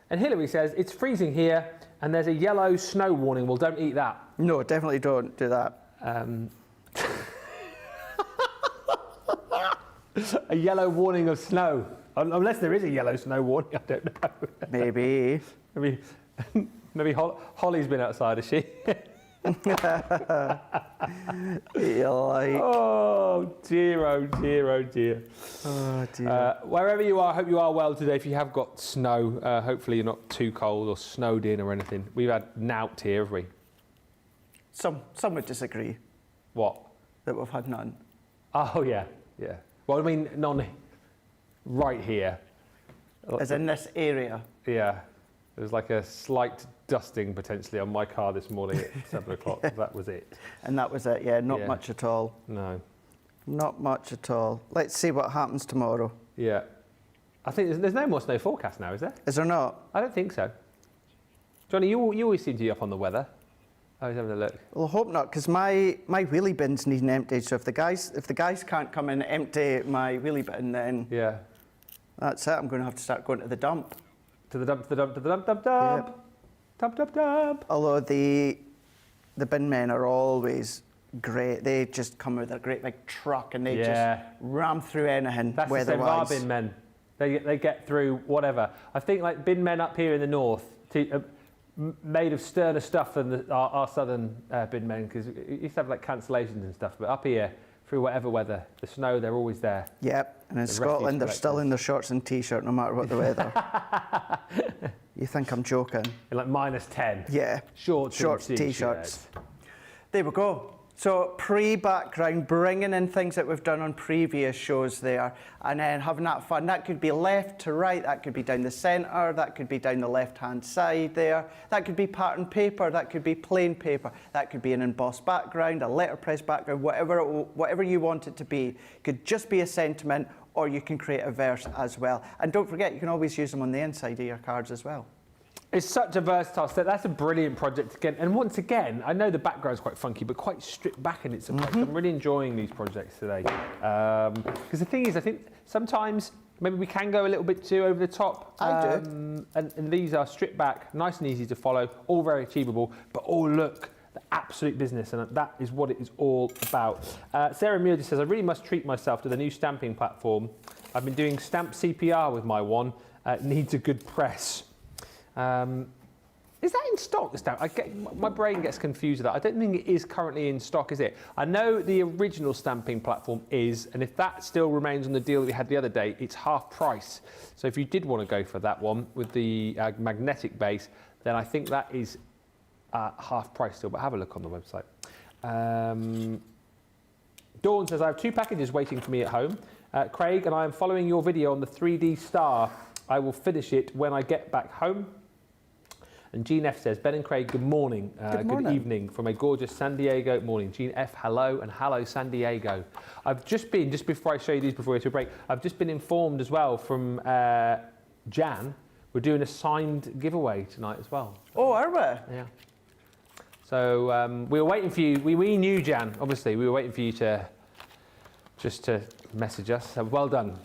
And Hillary says, it's freezing here and there's a yellow snow warning. Well, don't eat that. No, definitely don't do that. A yellow warning of snow. Unless there is a yellow snow warning, I don't know. Maybe. Maybe Holly's been outside, has she? Oh dear, oh dear, oh dear. Oh dear. Wherever you are, I hope you are well today. If you have got snow, hopefully you're not too cold or snowed in or anything. We've had nout here, have we? Some would disagree What? that we've had none. Oh yeah, yeah. Well, I mean, none right here. As in this area. Yeah. There was like a slight dusting potentially on my car this morning at 7 o'clock. That was it. And that was it, yeah, not Yeah. much at all. No. Not much at all. Let's see what happens tomorrow. Yeah. I think there's no more snow forecast now, is there? Is there not? I don't think so. Johnny, you always seem to be up on the weather. I was having a look. Well, I hope not, because my wheelie bin's needing emptied. So if the guys can't come and empty my wheelie bin, then Yeah. that's it. I'm going to have to start going to the dump. To the dump, to the dump, to the dump, dump, dump. Yep. Dump, dump, dump. Although the bin men are always great. They just come with a great big truck and they Yeah. just ram through anything That's the same with our weather-wise. bin men. They get through whatever. I think like bin men up here in the north, made of sterner stuff than our southern bin men, because we used to have like cancellations and stuff. But up here, through whatever weather, the snow, they're always there. Yep, and in The Scotland they're refuse still in their shorts and t-shirt no matter what the weather. You think I'm joking? In like -10. Yeah. Shorts and t-shirts. There we go. So pre-background, bringing in things that we've done on previous shows there, and then having that fun. That could be left to right, that could be down the centre, that could be down the left-hand side there, that could be pattern paper, that could be plain paper, that could be an embossed background, a letterpress background, whatever you want it to be. It could just be a sentiment, or you can create a verse as well. And don't forget, you can always use them on the inside of your cards as well. It's such a versatile set. That's a brilliant project again. And once again, I know the background's quite funky, but quite stripped back in its approach. I'm really enjoying these projects today. Because the thing is, I think sometimes maybe we can go a little bit too over the top. I do. And these are stripped back, nice and easy to follow, all very achievable, but all look the absolute business, and that is what it is all about. Sarah Muir just says, I really must treat myself to the new stamping platform. I've been doing stamp CPR with my one. It needs a good press. Is that in stock, the stamp? My brain gets confused with that. I don't think it is currently in stock, is it? I know the original stamping platform is, and if that still remains on the deal that we had the other day, it's half price. So if you did want to go for that one with the magnetic base, then I think that is half price still, but have a look on the website. Dawn says, I have 2 packages waiting for me at home. Craig, and I am following your video on the 3D star. I will finish it when I get back home. And Jean F says, Ben and Craig, good morning. Good evening from a gorgeous San Diego morning. Jean F, hello, and hello San Diego. I've just before I show you these before we go to a break, I've just been informed as well from Jan, we're doing a signed giveaway tonight as well. Oh, are we? Yeah. So we were waiting for you. We knew, Jan, obviously. We were waiting for you to message us. So well done.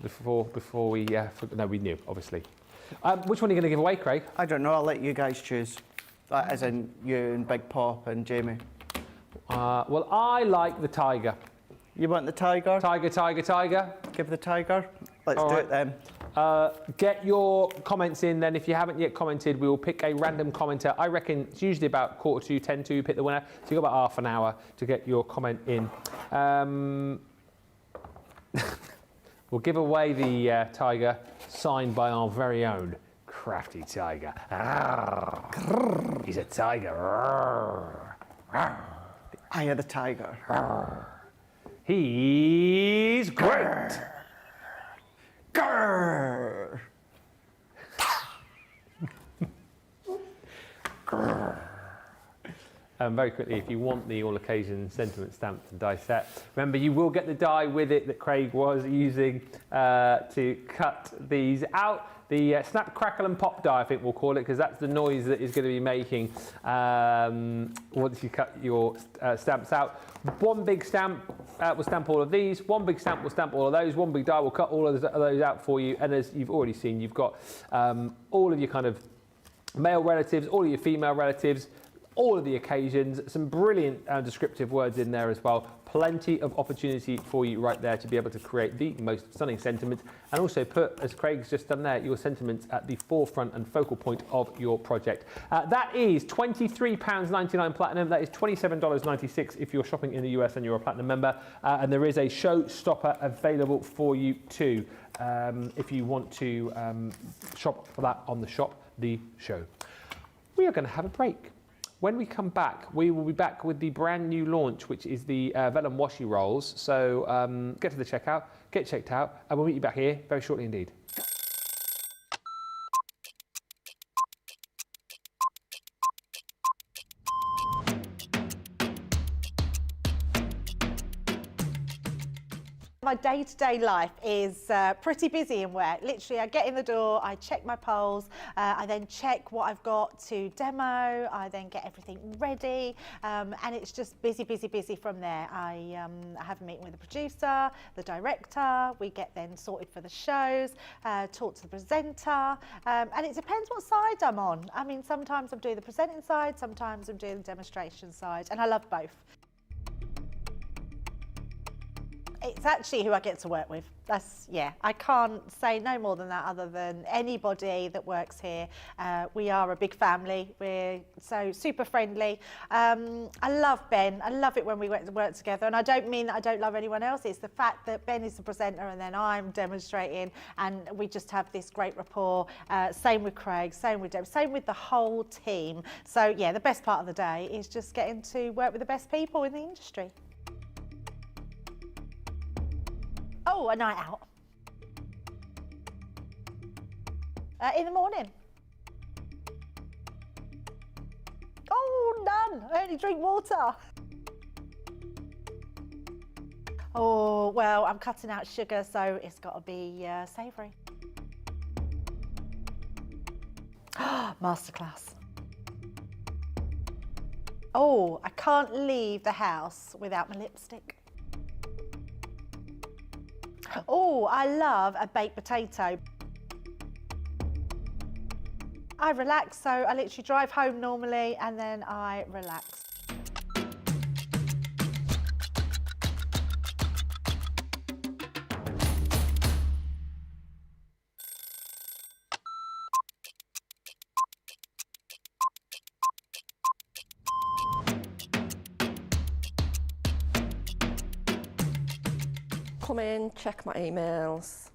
Before we, no, we knew, obviously. Which one are you going to give away, Craig? I don't know. I'll let you guys choose. As in you and Big Pop and Jamie. Well, I like the tiger. You want the tiger? Tiger. Give the tiger. Let's All do right. it then. Get your comments in then. If you haven't yet commented, we will pick a random commenter. I reckon it's usually about 1:45, 10 to pick the winner. So you've got about half an hour to get your comment in. We'll give away the tiger signed by our very own crafty tiger. He's a tiger. Eye of the tiger. He's great. Grrr. Very quickly, if you want the all occasion sentiment stamped and die set, remember you will get the die with it that Craig was using to cut these out. The snap, crackle and pop die, I think we'll call it, because that's the noise that is going to be making once you cut your stamps out. One big stamp will stamp all of these, one big stamp will stamp all of those, one big die will cut all of those out for you, and as you've already seen, you've got all of your kind of male relatives, all of your female relatives, all of the occasions, some brilliant descriptive words in there as well. Plenty of opportunity for you right there to be able to create the most stunning sentiments and also put, as Craig's just done there, your sentiments at the forefront and focal point of your project. That is £23.99 platinum. That is $27.96 if you're shopping in the US and you're a platinum member. And there is a showstopper available for you too if you want to shop for that on the Shop the Show. We are going to have a break. When we come back, we will be back with the brand new launch, which is the Vellum Washi rolls. So get to the checkout, get checked out, and we'll meet you back here very shortly indeed. My day-to-day life is pretty busy in work. Literally, I get in the door, I check my polls, I then check what I've got to demo, I then get everything ready, and it's just busy from there. I have a meeting with the producer, the director, we get then sorted for the shows, talk to the presenter, and it depends what side I'm on. I mean, sometimes I'm doing the presenting side, sometimes I'm doing the demonstration side, and I love both. It's actually who I get to work with. Yeah, I can't say no more than that other than anybody that works here. We are a big family. We're so super friendly. I love Ben. I love it when we work together. And I don't mean that I don't love anyone else. It's the fact that Ben is the presenter and then I'm demonstrating and we just have this great rapport. Same with Craig, same with Deb, same with the whole team. So yeah, the best part of the day is just getting to work with the best people in the industry. Oh, a night out. In the morning. Oh, none. I only drink water. Oh, well, I'm cutting out sugar, so it's got to be savoury. Masterclass. Oh, I can't leave the house without my lipstick. Oh, I love a baked potato. I relax, so I literally drive home normally and then I relax. Come in, check my emails,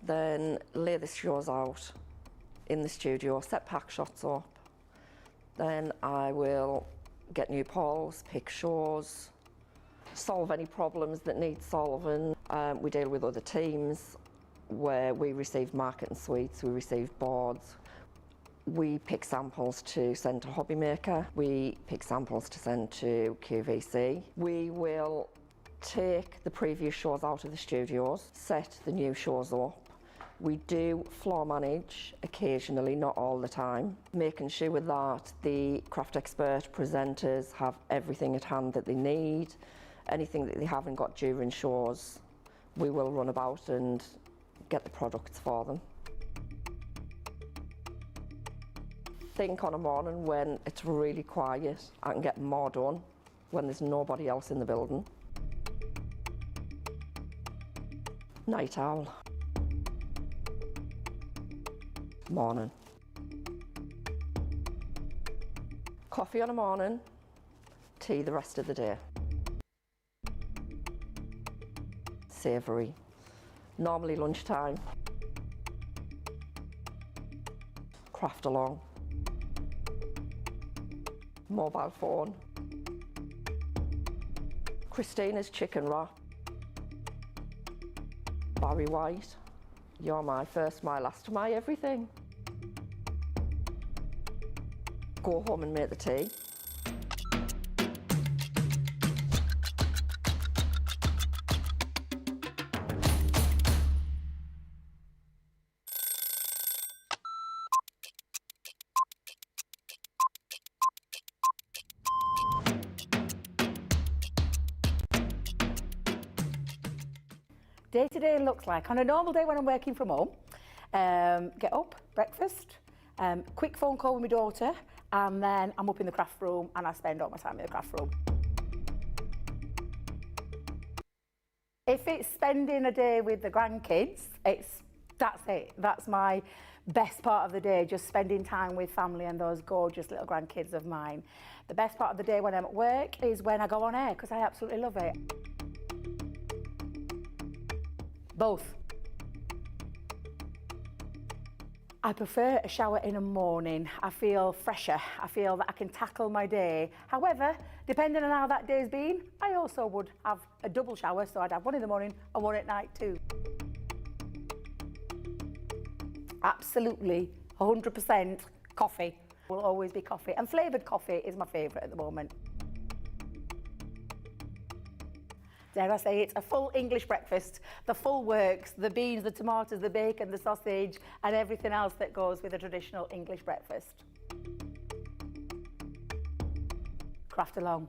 then lay the shows out in the studio, set pack shots up. Then I will get new polls, pick shows, solve any problems that need solving. We deal with other teams where we receive marketing suites, we receive boards. We pick samples to send to Hobby Maker. We pick samples to send to QVC. We will take the previous shows out of the studios, set the new shows up. We do floor manage occasionally, not all the time, making sure that the craft expert presenters have everything at hand that they need. Anything that they haven't got during shows, we will run about and get the products for them. Think on a morning when it's really quiet, I can get more done when there's nobody else in the building. Night owl. Morning. Coffee on a morning, tea the rest of the day. Savoury. Normally lunchtime. Craft along. Mobile phone. Christina's chicken wrap. Barry White. You're my first, my last, my everything. Go home and make the tea. Day to day looks like, on a normal day when I'm working from home, get up, breakfast, quick phone call with my daughter, and then I'm up in the craft room and I spend all my time in the craft room. If it's spending a day with the grandkids, that's it. That's my best part of the day, just spending time with family and those gorgeous little grandkids of mine. The best part of the day when I'm at work is when I go on air, because I absolutely love it. Both. I prefer a shower in the morning. I feel fresher. I feel that I can tackle my day. However, depending on how that day's been, I also would have a double shower, so I'd have one in the morning and one at night too. Absolutely, 100% coffee. Will always be coffee. And flavoured coffee is my favourite at the moment. Dare I say, it's a full English breakfast, the full works, the beans, the tomatoes, the bacon, the sausage, and everything else that goes with a traditional English breakfast. Craft along.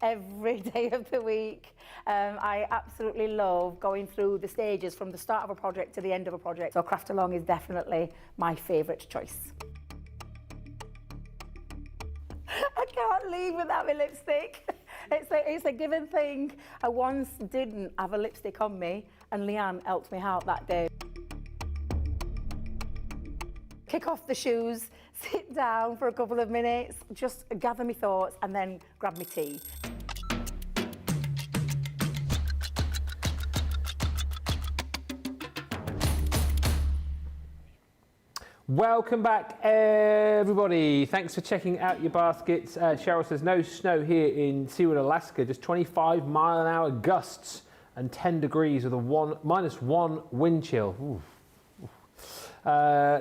Every day of the week. I absolutely love going through the stages from the start of a project to the end of a project. So craft along is definitely my favourite choice. I can't leave without my lipstick. It's a given thing. I once didn't have a lipstick on me and Leanne helped me out that day. Kick off the shoes, sit down for a couple of minutes, just gather my thoughts and then grab my tea. Welcome back, everybody. Thanks for checking out your baskets. Cheryl says no snow here in Seward, Alaska, just 25-mile-an-hour gusts and 10 degrees with a -1 wind chill. Ooh.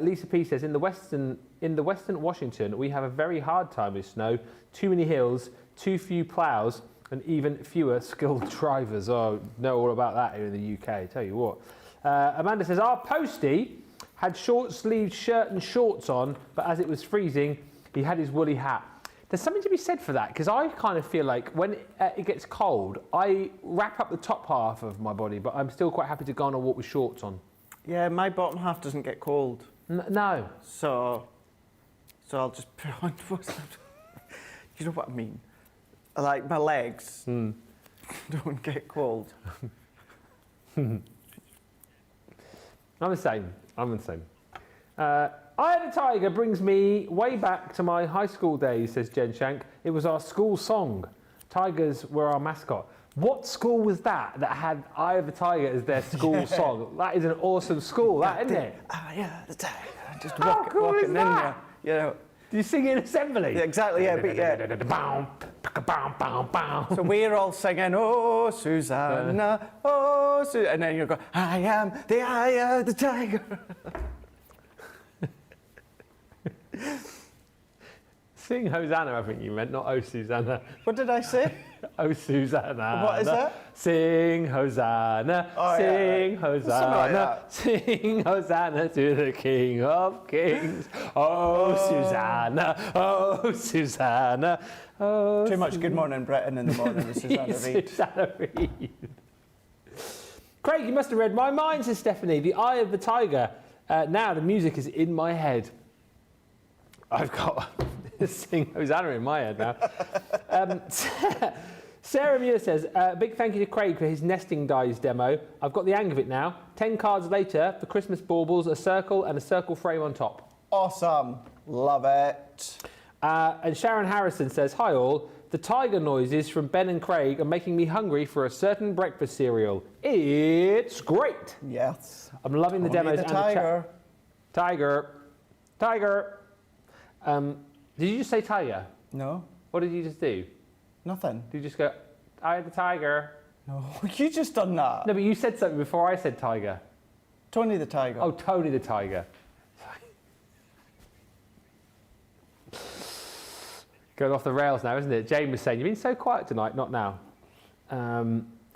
Lisa P says in the western Washington we have a very hard time with snow. Too many hills, too few plows, and even fewer skilled drivers. Oh, know all about that here in the UK. I tell you what. Amanda says our postie had short-sleeved shirt and shorts on, but as it was freezing, he had his woolly hat. There's something to be said for that, because I kind of feel like when it gets cold, I wrap up the top half of my body, but I'm still quite happy to go on a walk with shorts on. Yeah, my bottom half doesn't get cold. No. So I'll just put on... You know what I mean? Like, my legs don't get cold. I'm the same. Eye of the Tiger brings me way back to my high school days, says Jen Shank. It was our school song. Tigers were our mascot. What school was that had Eye of the Tiger as their school song? That is an awesome school, that, isn't it? Yeah, the tiger. Just How cool walking is in that? there. You know. Do you sing it in assembly? Yeah, exactly, yeah, but yeah. So we're all singing, oh, Susanna, oh, Susanna, and then you go, I am the eye of the tiger. Sing Hosanna, I think you meant, not Oh Susanna. What did I say? Oh Susanna. What is that? Sing Hosanna, Oh, sing yeah. Hosanna, Something like that. sing Hosanna to the King of Kings. Oh Susanna, oh Susanna, oh. Too much Good Morning Britain in the morning with Susanna Reid. Susanna Reid. Craig, you must have read my mind, says Stephanie. The Eye of the Tiger. Now the music is in my head. I've got sing Hosanna in my head now. Sarah Muir says, big thank you to Craig for his nesting dies demo. I've got the hang of it now. 10 cards later, the Christmas baubles, a circle and a circle frame on top. Awesome. Love it. And Sharon Harrison says, hi all. The tiger noises from Ben and Craig are making me hungry for a certain breakfast cereal. It's great. Yes. I'm loving the Only demos the and the tiger. chat. Tiger. Tiger. Did you just say tiger? No, What did you just do? nothing. Did you just go, I the tiger? No, you just done that. No, but you said something before I said tiger. Tony the tiger. Oh, Tony the tiger. Going off the rails now, isn't it? Jane was saying, you've been so quiet tonight, not now.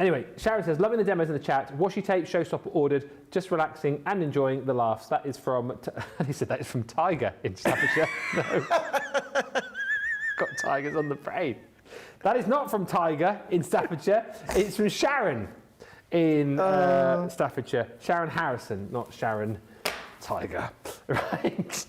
Anyway, Sharon says, loving the demos in the chat. Washi tape, showstopper ordered, just relaxing and enjoying the laughs. That is from, he said that is from Tiger in Staffordshire. No. Got tigers on the brain. That is not from Tiger in Staffordshire. It's from Sharon in Staffordshire. Sharon Harrison, not Sharon Tiger. Right.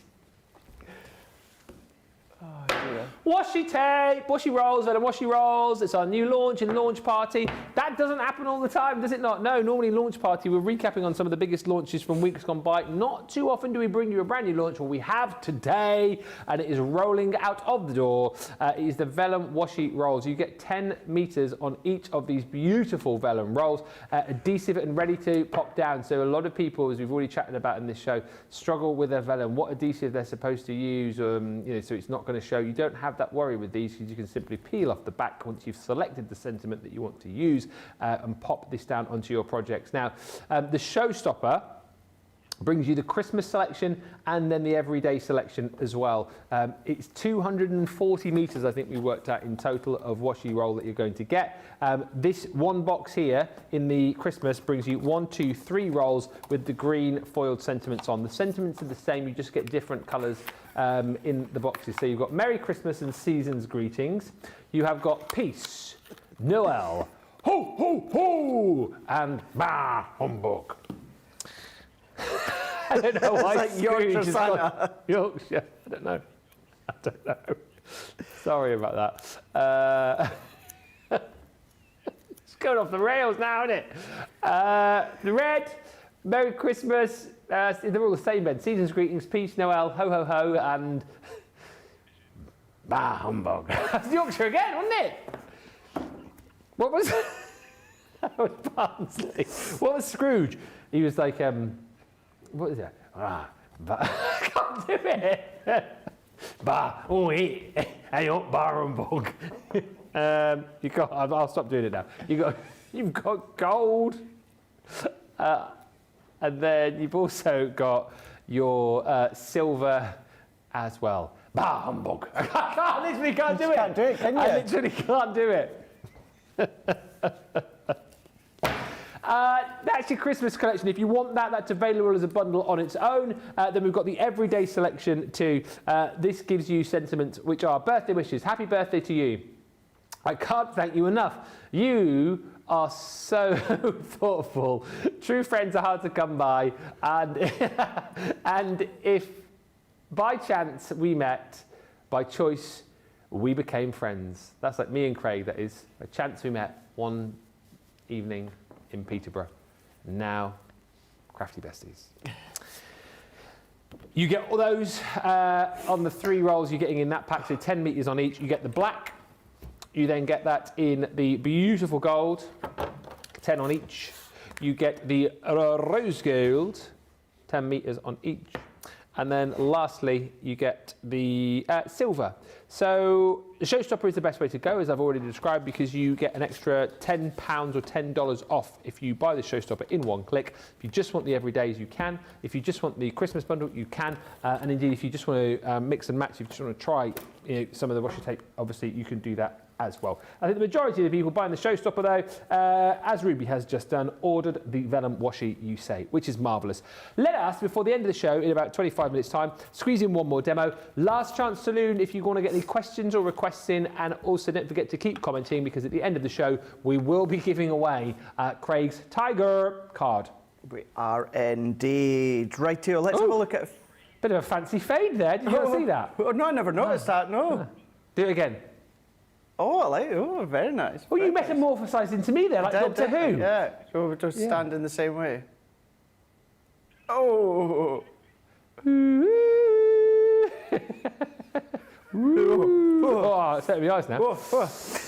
Oh, dear. Washi tape, washi rolls, Vellum washi rolls. It's our new launch and launch party. That doesn't happen all the time, does it not? No, normally launch party, we're recapping on some of the biggest launches from weeks gone by. Not too often do we bring you a brand new launch. Well, we have today, and it is rolling out of the door. It is the Vellum washi rolls. You get 10 meters on each of these beautiful Vellum rolls, adhesive and ready to pop down. So a lot of people, as we've already chatted about in this show, struggle with their Vellum, what adhesive they're supposed to use, so it's not going to show. You don't have that worry with these because you can simply peel off the back once you've selected the sentiment that you want to use and pop this down onto your projects. Now, the showstopper brings you the Christmas selection and then the everyday selection as well. It's 240 meters, I think we worked out in total, of washi roll that you're going to get. This one box here in the Christmas brings you 1, 2, 3 rolls with the green foiled sentiments on. The sentiments are the same, you just get different colours in the boxes. So you've got Merry Christmas and Season's Greetings. You have got Peace, Noel, Ho, Ho, Ho, and Bah, Humbug. I don't know why It's like Yorkshire Scrooge has Santa. got Yorkshire. I don't know. Sorry about that. It's going off the rails now, isn't it? The red, Merry Christmas. They're all the same, Ben. Season's Greetings, Peace, Noel, Ho, Ho, Ho, and Bah, Humbug. That's Yorkshire again, wasn't it? What was that? Was Barnsley. What was Scrooge? He was like, what is that? I can't do it. Bah, oh, hey, up, bar and bug. You got. I'll stop doing it now. You've got gold, and then you've also got your silver as well. Bah, humbug. I literally can't do it. Can't do it, can you? I literally can't do it. That's your Christmas collection. If you want that, that's available as a bundle on its own. Then we've got the everyday selection too. This gives you sentiments which are birthday wishes. Happy birthday to you. I can't thank you enough. You are so thoughtful. True friends are hard to come by. And if by chance we met, by choice we became friends. That's like me and Craig, that is. By chance we met one evening in Peterborough. Now, crafty besties. You get all those on the 3 rolls you're getting in that pack, so 10 meters on each. You get the black, You then get that in the beautiful gold, 10 on each. You get the rose gold, 10 metres on each. And then lastly, you get the silver. So the showstopper is the best way to go, as I've already described, because you get an extra £10 or $10 off if you buy the showstopper in one click. If you just want the everydays, you can. If you just want the Christmas bundle, you can. And indeed, if you just want to mix and match, if you just want to try some of the washi tape, obviously you can do that as well. I think the majority of the people buying the showstopper, though, as Ruby has just done, ordered the Vellum Washi You Say, which is marvellous. Let us, before the end of the show, in about 25 minutes' time, squeeze in one more demo. Last chance saloon if you want to get any questions or requests in, and also don't forget to keep commenting, because at the end of the show, we will be giving away Craig's Tiger card. We are indeed. Rightio, let's have a look at... Bit of a fancy fade there. Did you not see that? Oh, no, I never noticed that, no. Do it again. Oh, I like it. Oh, very nice. Well, you metamorphosised into me there, like Doctor Who. Yeah, so we're just standing the same way. Oh. Oh, it's setting my eyes now.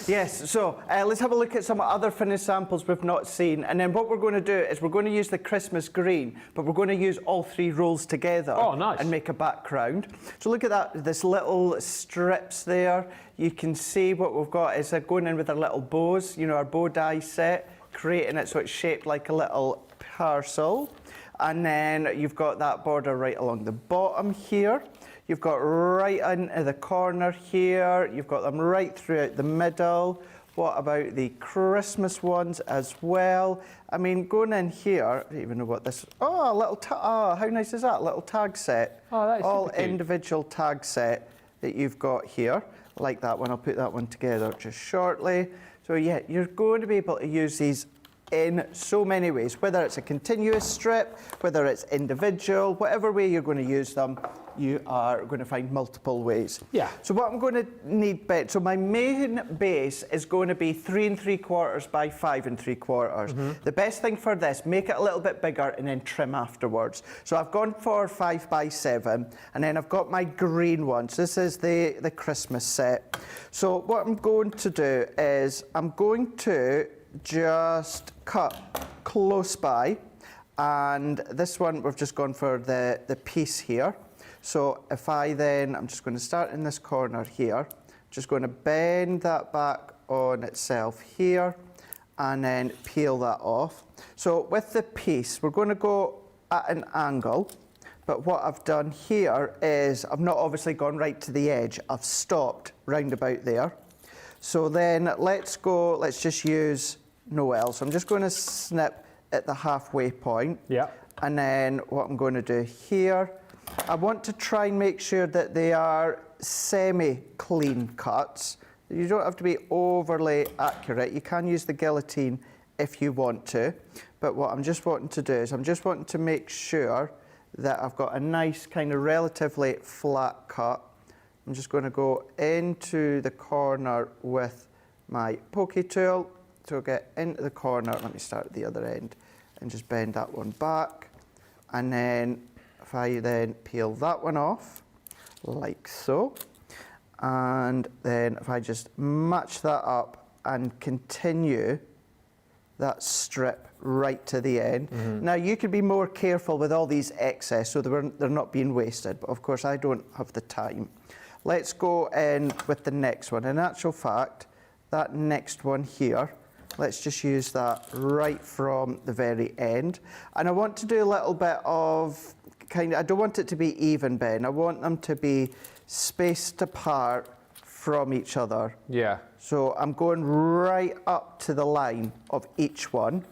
Yes, so let's have a look at some other finished samples we've not seen, and then what we're going to do is we're going to use the Christmas green, but we're going to use all three rolls together. Oh, nice. And make a background. So look at that, this little strips there. You can see what we've got is going in with our little bows, you know, our bow die set, creating it so it's shaped like a little parcel. And then you've got that border right along the bottom here. You've got right into the corner here. You've got them right throughout the middle. What about the Christmas ones as well? I mean, going in here, I don't even know what this... Oh, a little... Oh, how nice is that? A little tag set. Oh, that is all super cute. individual tag set that you've got here. Like that one. I'll put that one together just shortly. So, yeah, you're going to be able to use these in so many ways, whether it's a continuous strip, whether it's individual, whatever way you're going to use them, you are going to find multiple ways. Yeah. So what I'm going to need, so my main base is going to be 3 3/4 by 5 3/4. The best thing for this, make it a little bit bigger and then trim afterwards. So I've gone for 5 by 7, and then I've got my green ones. This is the Christmas set. So what I'm going to do is I'm going to just cut close by, and this one we've just gone for the piece here. So if I then, I'm just going to start in this corner here, just going to bend that back on itself here and then peel that off. So with the piece, we're going to go at an angle, but what I've done here is I've not obviously gone right to the edge, I've stopped round about there. So then let's just use Noel. So I'm just going to snip at the halfway point. Yeah. And then what I'm going to do here, I want to try and make sure that they are semi-clean cuts. You don't have to be overly accurate. You can use the guillotine if you want to. But what I'm just wanting to do is I'm just wanting to make sure that I've got a nice kind of relatively flat cut. I'm just going to go into the corner with my pokey tool. So get into the corner, let me start at the other end and just bend that one back. And then if I then peel that one off, like so, and then if I just match that up and continue that strip right to the end. Now you could be more careful with all these excess so they're not being wasted, but of course I don't have the time. Let's go in with the next one. In actual fact, that next one here, let's just use that right from the very end. And I want to do a little bit of I don't want it to be even, Ben. I want them to be spaced apart from each other. Yeah. So I'm going right up to the line of each one.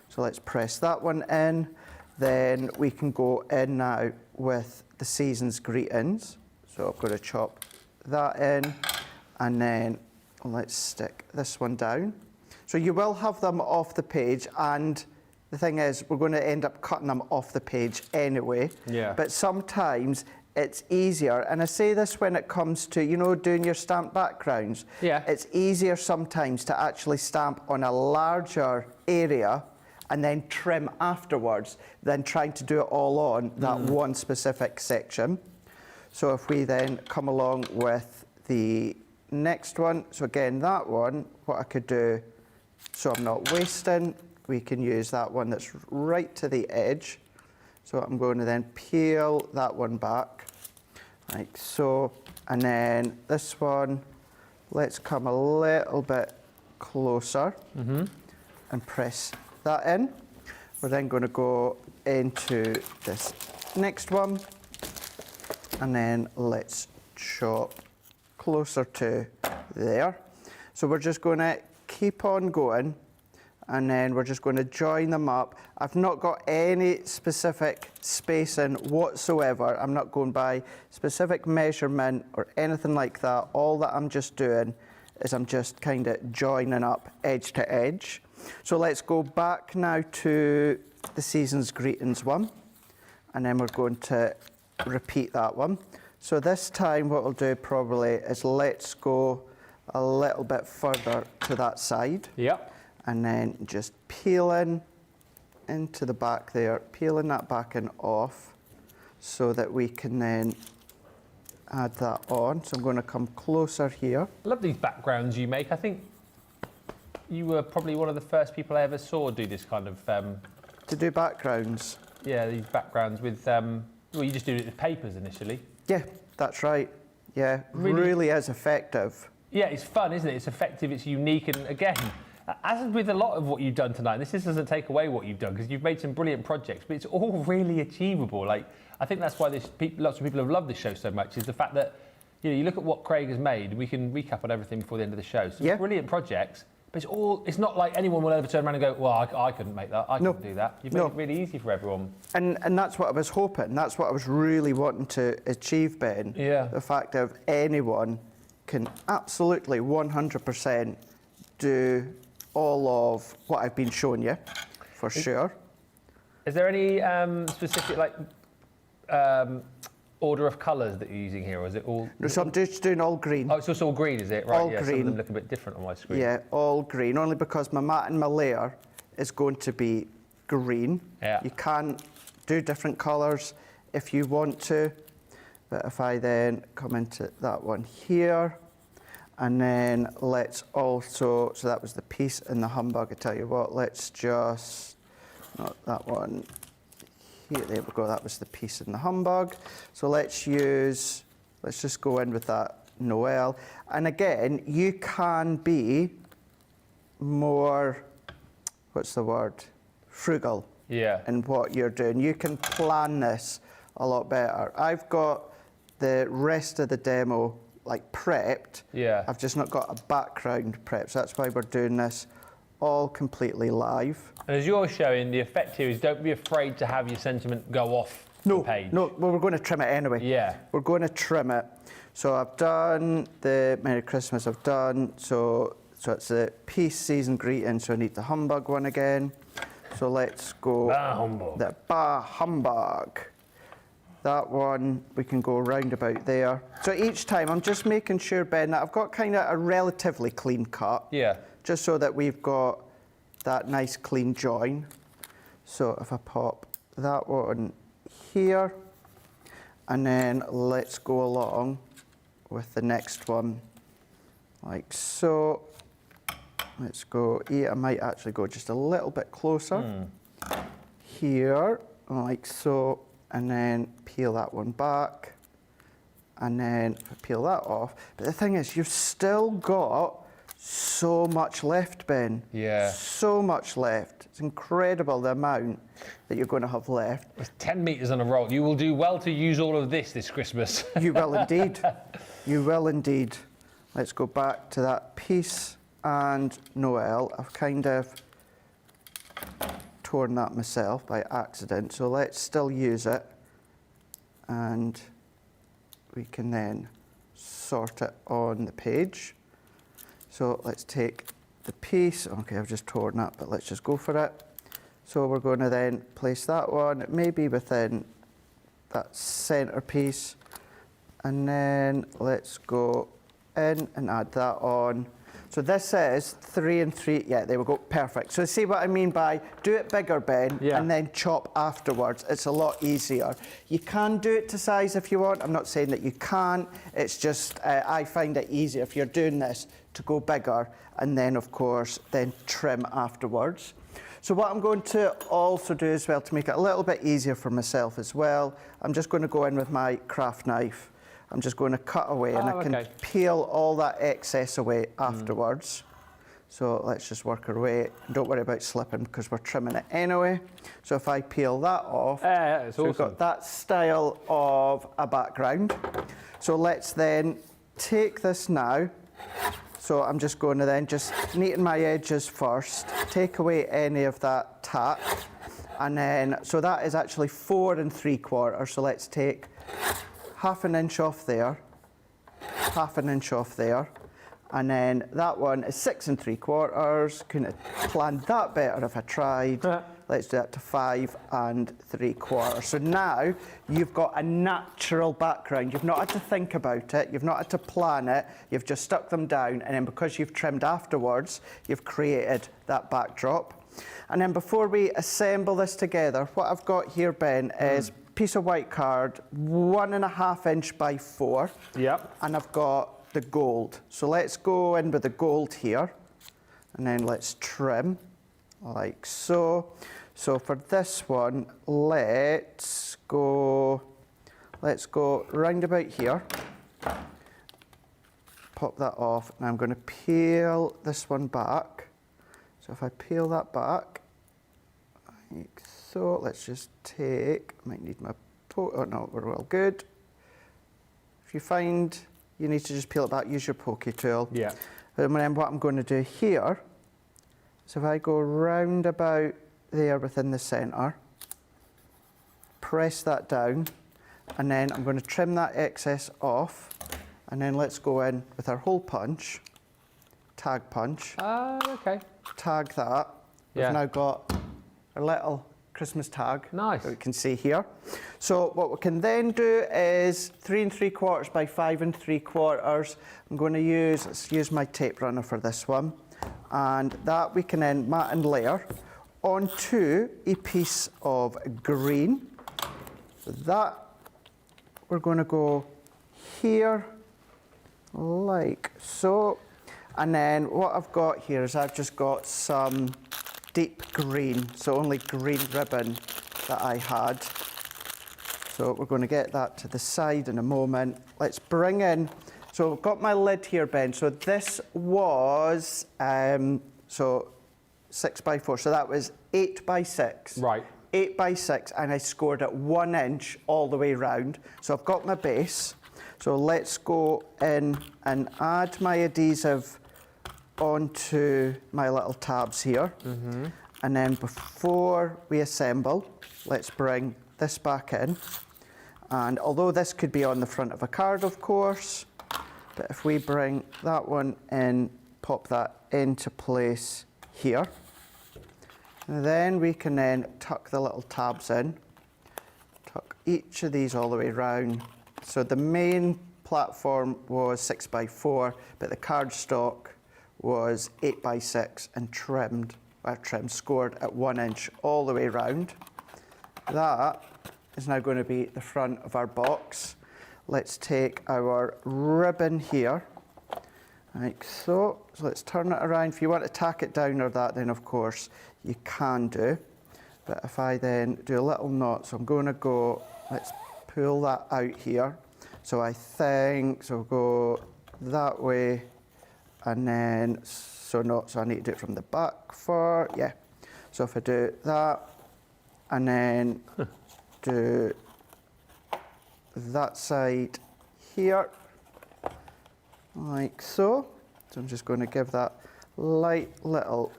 So let's press that one in. Then we can go in now with the season's greetings. So I'm going to chop that in, and then let's stick this one down. So you will have them off the page, and the thing is, we're going to end up cutting them off the page anyway. Yeah. But sometimes it's easier, and I say this when it comes to, you know, doing your stamped backgrounds. Yeah. It's easier sometimes to actually stamp on a larger area and then trim afterwards than trying to do it all on that one specific section. So if we then come along with the next one. So again, that one, what I could do, so I'm not wasting, we can use that one that's right to the edge. So I'm going to then peel that one back, like so. And then this one, let's come a little bit closer and press that in. We're then going to go into this next one, and then let's chop closer to there. So we're just going to keep on going, and then we're just going to join them up. I've not got any specific spacing whatsoever. I'm not going by specific measurement or anything like that. All that I'm just doing is I'm just kind of joining up edge to edge. So let's go back now to the Season's Greetings one, and then we're going to repeat that one. So this time what we'll do probably is let's go a little bit further to that side. Yep. And then just peeling into the back there, peeling that back and off so that we can then add that on. So I'm going to come closer here. I love these backgrounds you make. I think you were probably one of the first people I ever saw do this kind of... To do backgrounds? Yeah, these backgrounds with... well, you just did it with papers initially. Yeah, that's right. Yeah, really is effective. Yeah, it's fun, isn't it? It's effective, it's unique, and again, as with a lot of what you've done tonight, this doesn't take away what you've done, because you've made some brilliant projects, but it's all really achievable. Like, I think that's why lots of people have loved this show so much, is the fact that, you know, you look at what Craig has made, we can recap on everything before the end of the show. So yeah. Brilliant projects, but it's not like anyone will ever turn around and go, well, I couldn't make that, I couldn't do that. You've made it really easy for everyone. And that's what I was hoping, that's what I was really wanting to achieve, Ben. Yeah. The fact of anyone can absolutely 100% do all of what I've been showing you, for sure. Is there any specific order of colours that you're using here, or is it all? No, so I'm just doing all green. Oh, it's just all green, is it? Right. All yeah, green. Some of them look a bit different on my screen. Yeah, all green. Only because my mat and my layer is going to be green. Yeah. You can do different colours if you want to, but if I then come into that one here. And then let's also, so that was the piece in the humbug. I tell you what, let's just, not that one, here, there we go, that was the piece in the humbug. So let's just go in with that Noel. And again, you can be more, what's the word, frugal in what you're doing. You can plan this a lot better. I've got the rest of the demo prepped. Yeah. I've just not got a background prepped, so that's why we're doing this all completely live. And as you're showing, the effect here is don't be afraid to have your sentiment go off the page. No, well, we're going to trim it anyway. Yeah. We're going to trim it. So I've done the Merry Christmas, I've done, so it's the Peace Season Greeting, so I need the humbug one again. So let's go. Bah humbug. The Bah Humbug. That one, we can go round about there. So each time, I'm just making sure, Ben, that I've got kind of a relatively clean cut. Yeah. Just so that we've got that nice clean join. So if I pop that one here, and then let's go along with the next one, like so. Let's go, I might actually go just a little bit closer. Here, like so. And then peel that one back, and then peel that off. But the thing is, you've still got so much left, Ben. Yeah. So much left. It's incredible the amount that you're going to have left. It's 10 metres on a roll. You will do well to use all of this Christmas. You will indeed. You will indeed. Let's go back to that Peace and Noel. I've kind of torn that myself by accident, so let's still use it, and we can then sort it on the page. So let's take the piece. Okay, I've just torn that, but let's just go for it. So we're going to then place that one maybe within that centre piece, and then let's go in and add that on. So this is 3 and 3. Yeah, there we go. Perfect. So see what I mean by do it bigger, Ben, Yeah. and then chop afterwards. It's a lot easier. You can do it to size if you want. I'm not saying that you can't. It's just I find it easier if you're doing this to go bigger and then, of course, then trim afterwards. So what I'm going to also do as well to make it a little bit easier for myself as well, I'm just going to go in with my craft knife. I'm just going to cut away and I can peel all that excess away afterwards. So let's just work our way. Don't worry about slipping because we're trimming it anyway. So if I peel that off, it's so we've got that style of a background. So let's then take this now. So I'm just going to then just neaten my edges first, take away any of that tack. And then, so that is actually 4 3/4. So let's take half an inch off there, half an inch off there, and then that one is 6 3/4. Couldn't have planned that better if I tried. Let's do that to 5 3/4. So now you've got a natural background. You've not had to think about it. You've not had to plan it. You've just stuck them down, and then because you've trimmed afterwards, you've created that backdrop. And then before we assemble this together, what I've got here, Ben, is piece of white card, 1.5 inch by 4. Yep. And I've got the gold. So let's go in with the gold here, and then let's trim like so. So for this one, let's go round about here. Pop that off, and I'm going to peel this one back. So if I peel that back, like so, let's just take, might need my poke, oh no, we're all good. If you find you need to just peel it back, use your pokey tool. Yeah. And then what I'm going to do here, so if I go round about there within the centre, press that down, and then I'm going to trim that excess off, and then let's go in with our hole punch, tag punch. Okay. Tag that. Yeah. We've now got a little Christmas tag. Nice. That we can see here. So what we can then do is 3 3/4 by 5 3/4. I'm going to let's use my tape runner for this one. And that we can then mat and layer onto a piece of green. So that we're going to go here like so. And then what I've got here is I've just got some deep green, so only green ribbon that I had. So we're going to get that to the side in a moment. Let's bring in, so I've got my lid here, Ben. So this was, so 6 by 4, so that was 8 by 6. Right. 8 by 6, and I scored it 1 inch all the way round. So I've got my base. So let's go in and add my adhesive onto my little tabs here. And then before we assemble, let's bring this back in. And although this could be on the front of a card, of course, but if we bring that one in, pop that into place here, and then we can then tuck the little tabs in, tuck each of these all the way round. So the main platform was 6 by 4, but the cardstock was 8 by 6 and scored at 1 inch all the way round. That is now going to be the front of our box. Let's take our ribbon here, like so. So let's turn it around. If you want to tack it down or that, then of course you can do. But if I then do a little knot, so I'm going to go, let's pull that out here. So I think, so go that way, and then, so I need to do it from the back yeah. So if I do that, and then do that side here, like so. So I'm just going to give that light little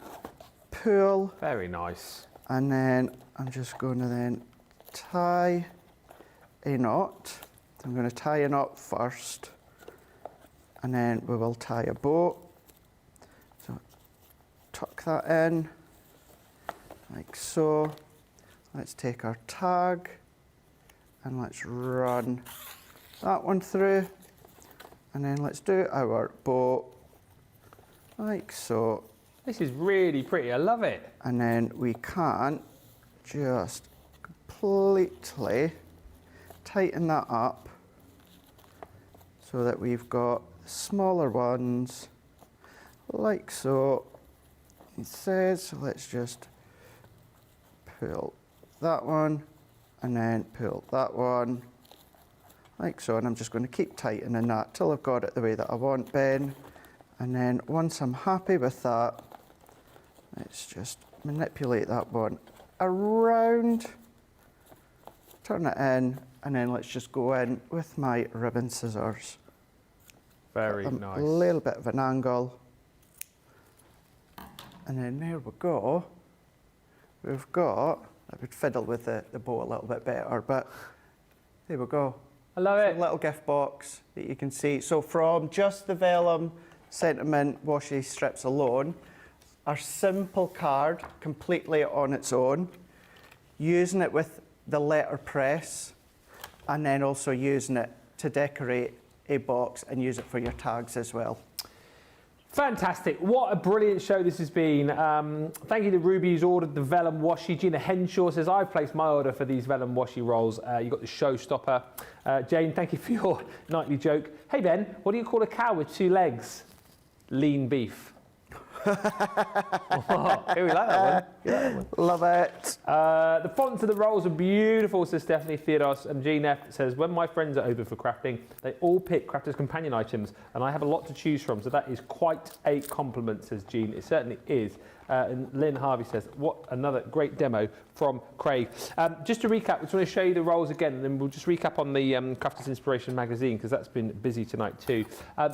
pull. Very nice. And then I'm just going to then tie a knot. I'm going to tie a knot first, and then we will tie a bow. So tuck that in, like so. Let's take our tag, and let's run that one through, and then let's do our bow, like so. This is really pretty, I love it. And then we can just completely tighten that up so that we've got smaller ones like so. It says, so let's just pull that one and then pull that one like so, and I'm just going to keep tightening that till I've got it the way that I want, Ben. And then once I'm happy with that, let's just manipulate that one around, turn it in, and then let's just go in with my ribbon scissors. Very nice. A little bit of an angle. And then there we go. We've got, I would fiddle with the bow a little bit better, but there we go. I love it. A little gift box that you can see. So from just the vellum sentiment washi strips alone, our simple card completely on its own, using it with the letterpress, and then also using it to decorate a box and use it for your tags as well. Fantastic. What a brilliant show this has been. Thank you to Ruby who's ordered the Vellum Washi. Gina Henshaw says, I've placed my order for these Vellum Washi rolls. You got the showstopper. Jane, thank you for your nightly joke. Hey Ben, what do you call a cow with 2 legs? Lean beef. Oh, here we like that one. You like that one? Love it. The fonts of the rolls are beautiful, says Stephanie Theodos. And Jean F says, when my friends are over for crafting, they all pick Crafter's Companion items, and I have a lot to choose from. So that is quite a compliment, says Jean. It certainly is. And Lynn Harvey says, what another great demo from Craig. Just to recap, we just want to show you the rolls again, and then we'll just recap on the Crafters Inspiration magazine, because that's been busy tonight too.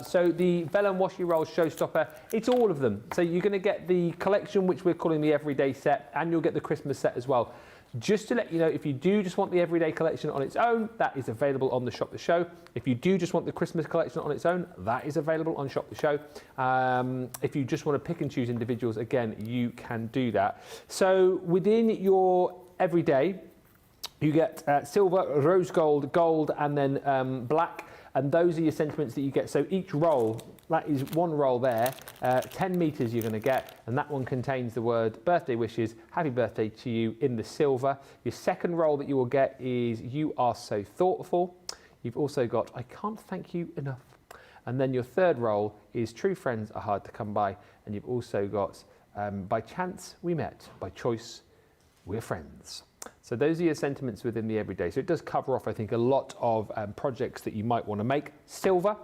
So the Vellum Washi Rolls Showstopper, it's all of them. So you're going to get the collection, which we're calling the Everyday Set, and you'll get the Christmas set as well. Just to let you know, if you do just want the Everyday collection on its own, that is available on the Shop the Show. If you do just want the Christmas collection on its own, that is available on Shop the Show. If you just want to pick and choose individuals, again, you can do that. So within your Everyday, you get silver, rose gold, gold, and then black. And those are your sentiments that you get. So each roll, that is one roll there, 10 metres you're going to get, and that one contains the word birthday wishes, happy birthday to you in the silver. Your second roll that you will get is you are so thoughtful. You've also got I can't thank you enough. And then your third roll is true friends are hard to come by. And you've also got by chance we met, by choice we're friends. So those are your sentiments within the Everyday. So it does cover off, I think, a lot of projects that you might want to make. Silver.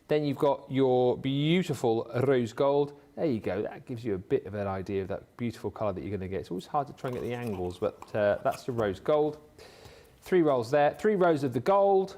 Then you've got your beautiful rose gold. There you go. That gives you a bit of an idea of that beautiful colour that you're going to get. It's always hard to try and get the angles, but that's the rose gold. 3 rolls there. 3 rows of the gold.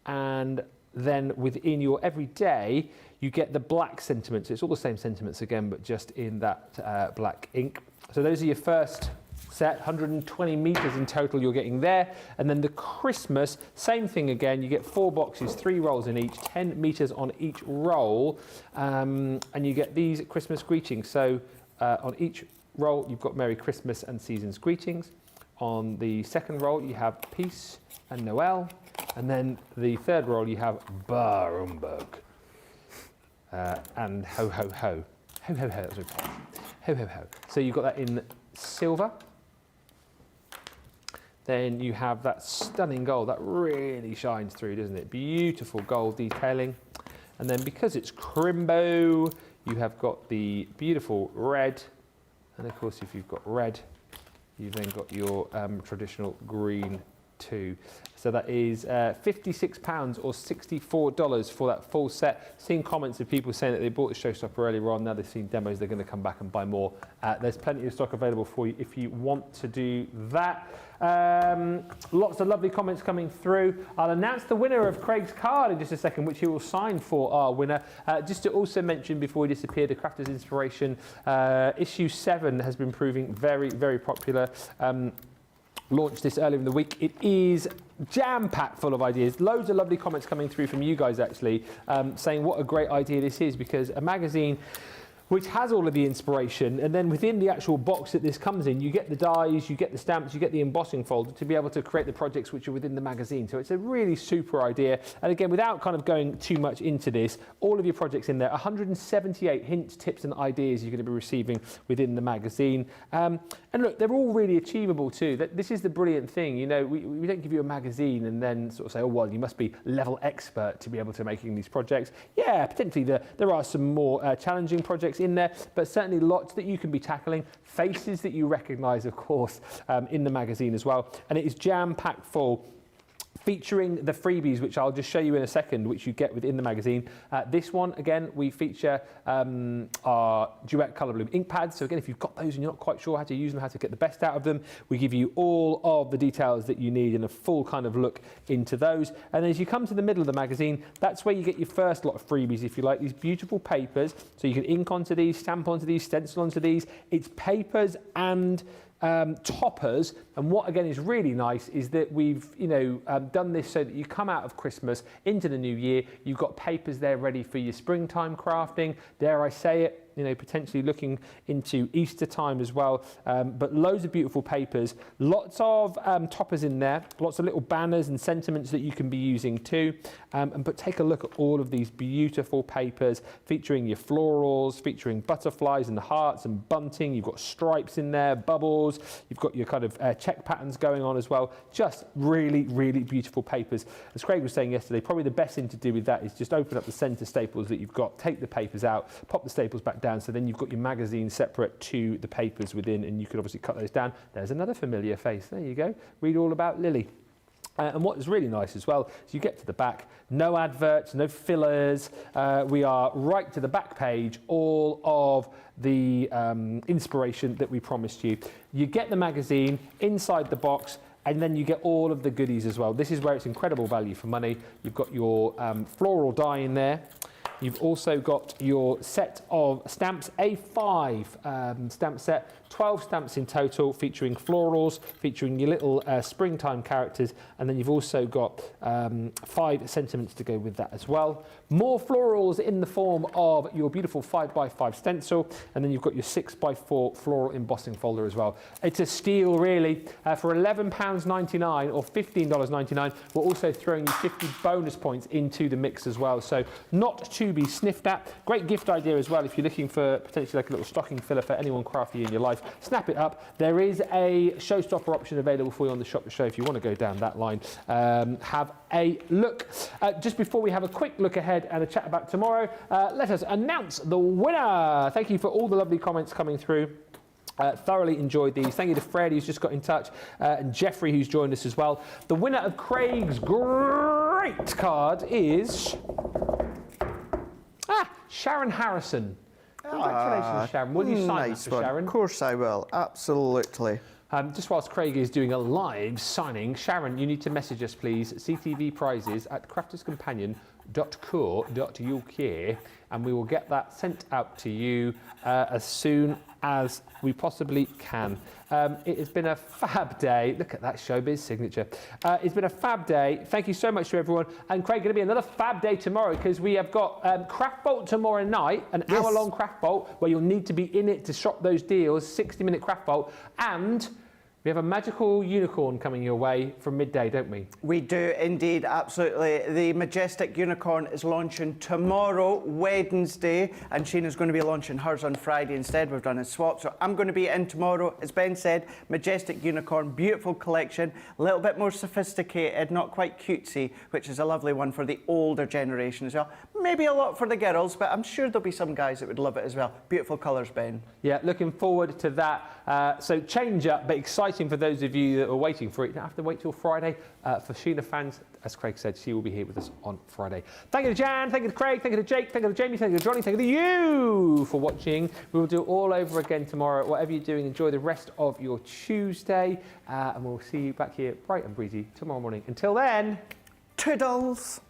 And then within your Everyday, you get the black sentiments. It's all the same sentiments again, but just in that black ink. So those are your first set, 120 metres in total you're getting there. And then the Christmas, same thing again, you get 4 boxes, 3 rolls in each, 10 metres on each roll, and you get these Christmas greetings. So on each roll you've got Merry Christmas and Season's Greetings. On the second roll you have Peace and Noel, and then the third roll you have Bar Humbug and Ho Ho Ho. Ho Ho Ho, that's what it's Ho Ho Ho. So you've got that in silver. Then you have that stunning gold, that really shines through, doesn't it? Beautiful gold detailing. And then because it's Crimbo, you have got the beautiful red. And of course, if you've got red, you've then got your traditional green too. So that is £56 or $64 for that full set. Seeing comments of people saying that they bought the showstopper earlier on, now they've seen demos, they're going to come back and buy more. There's plenty of stock available for you if you want to do that. Lots of lovely comments coming through. I'll announce the winner of Craig's card in just a second, which he will sign for our winner. Just to also mention before we disappear, the Crafters Inspiration issue 7 has been proving very, very popular. Launched this earlier in the week. It is jam-packed full of ideas. Loads of lovely comments coming through from you guys actually, saying what a great idea this is, because a magazine which has all of the inspiration, and then within the actual box that this comes in, you get the dies, you get the stamps, you get the embossing folder to be able to create the projects which are within the magazine. So it's a really super idea. And again, without kind of going too much into this, all of your projects in there, 178 hints, tips and ideas you're going to be receiving within the magazine. And look, they're all really achievable too. This is the brilliant thing, you know, we don't give you a magazine and then sort of say, oh, well, you must be level expert to be able to making these projects. Yeah, potentially there are some more challenging projects in there, but certainly lots that you can be tackling, faces that you recognise, of course, in the magazine as well. And it is jam-packed full, featuring the freebies, which I'll just show you in a second, which you get within the magazine. This one, again, we feature our Duet Colour Bloom ink pads. So again, if you've got those and you're not quite sure how to use them, how to get the best out of them, we give you all of the details that you need and a full kind of look into those. And as you come to the middle of the magazine, that's where you get your first lot of freebies, if you like, these beautiful papers. So you can ink onto these, stamp onto these, stencil onto these. It's papers and toppers, and what again is really nice is that we've done this so that you come out of Christmas into the new year, you've got papers there ready for your springtime crafting, dare I say it, you know, potentially looking into Easter time as well, but loads of beautiful papers, lots of toppers in there, lots of little banners and sentiments that you can be using too, but take a look at all of these beautiful papers featuring your florals, featuring butterflies and hearts and bunting. You've got stripes in there, bubbles, you've got your kind of check patterns going on as well. Just really, really beautiful papers. As Craig was saying yesterday, probably the best thing to do with that is just open up the centre staples that you've got, take the papers out, pop the staples back down, so then you've got your magazine separate to the papers within, and you could obviously cut those down. There's another familiar face. There you go. Read all about Lily. And what is really nice as well is you get to the back, no adverts, no fillers. We are right to the back page, all of the inspiration that we promised you. You get the magazine inside the box, and then you get all of the goodies as well. This is where it's incredible value for money. You've got your floral die in there. You've also got your set of stamps, A5 stamp set, 12 stamps in total, featuring florals, featuring your little springtime characters, and then you've also got 5 sentiments to go with that as well. More florals in the form of your beautiful 5x5 stencil, and then you've got your 6x4 floral embossing folder as well. It's a steal, really. For £11.99 or $15.99, we're also throwing you 50 bonus points into the mix as well, so not to be sniffed at. Great gift idea as well if you're looking for potentially like a little stocking filler for anyone crafty in your life. Snap it up. There is a showstopper option available for you on the shop to show if you want to go down that line. Have a look. Just before we have a quick look ahead and a chat about tomorrow, let us announce the winner. Thank you for all the lovely comments coming through. Thoroughly enjoyed these. Thank you to Fred, who's just got in touch, and Jeffrey, who's joined us as well. The winner of Craig's great card is Sharon Harrison. Congratulations, Sharon. Will you sign nice that for one. Sharon? Of course I will. Absolutely. Just whilst Craig is doing a live signing, Sharon, you need to message us, please, ctvprizes@crafterscompanion.co.uk, and we will get that sent out to you as soon as we possibly can. It has been a fab day. Look at that showbiz signature. It's been a fab day. Thank you so much to everyone. And Craig, going to be another fab day tomorrow because we have got Craft Bolt tomorrow night, an hour-long Craft Bolt where you'll need to be in it to shop those deals, 60-minute Craft Bolt, and we have a magical unicorn coming your way from midday, don't we? We do indeed, absolutely. The Majestic Unicorn is launching tomorrow, Wednesday, and Sheena's going to be launching hers on Friday instead. We've done a swap, so I'm going to be in tomorrow. As Ben said, Majestic Unicorn, beautiful collection, a little bit more sophisticated, not quite cutesy, which is a lovely one for the older generation as well. Maybe a lot for the girls, but I'm sure there'll be some guys that would love it as well. Beautiful colours, Ben. Yeah, looking forward to that. So change up, but exciting for those of you that are waiting for it. You don't have to wait till Friday. For Sheena fans, as Craig said, she will be here with us on Friday. Thank you to Jan, thank you to Craig, thank you to Jake, thank you to Jamie, thank you to Johnny, thank you to you for watching. We will do it all over again tomorrow. Whatever you're doing, enjoy the rest of your Tuesday, and we'll see you back here bright and breezy tomorrow morning. Until then, toodles.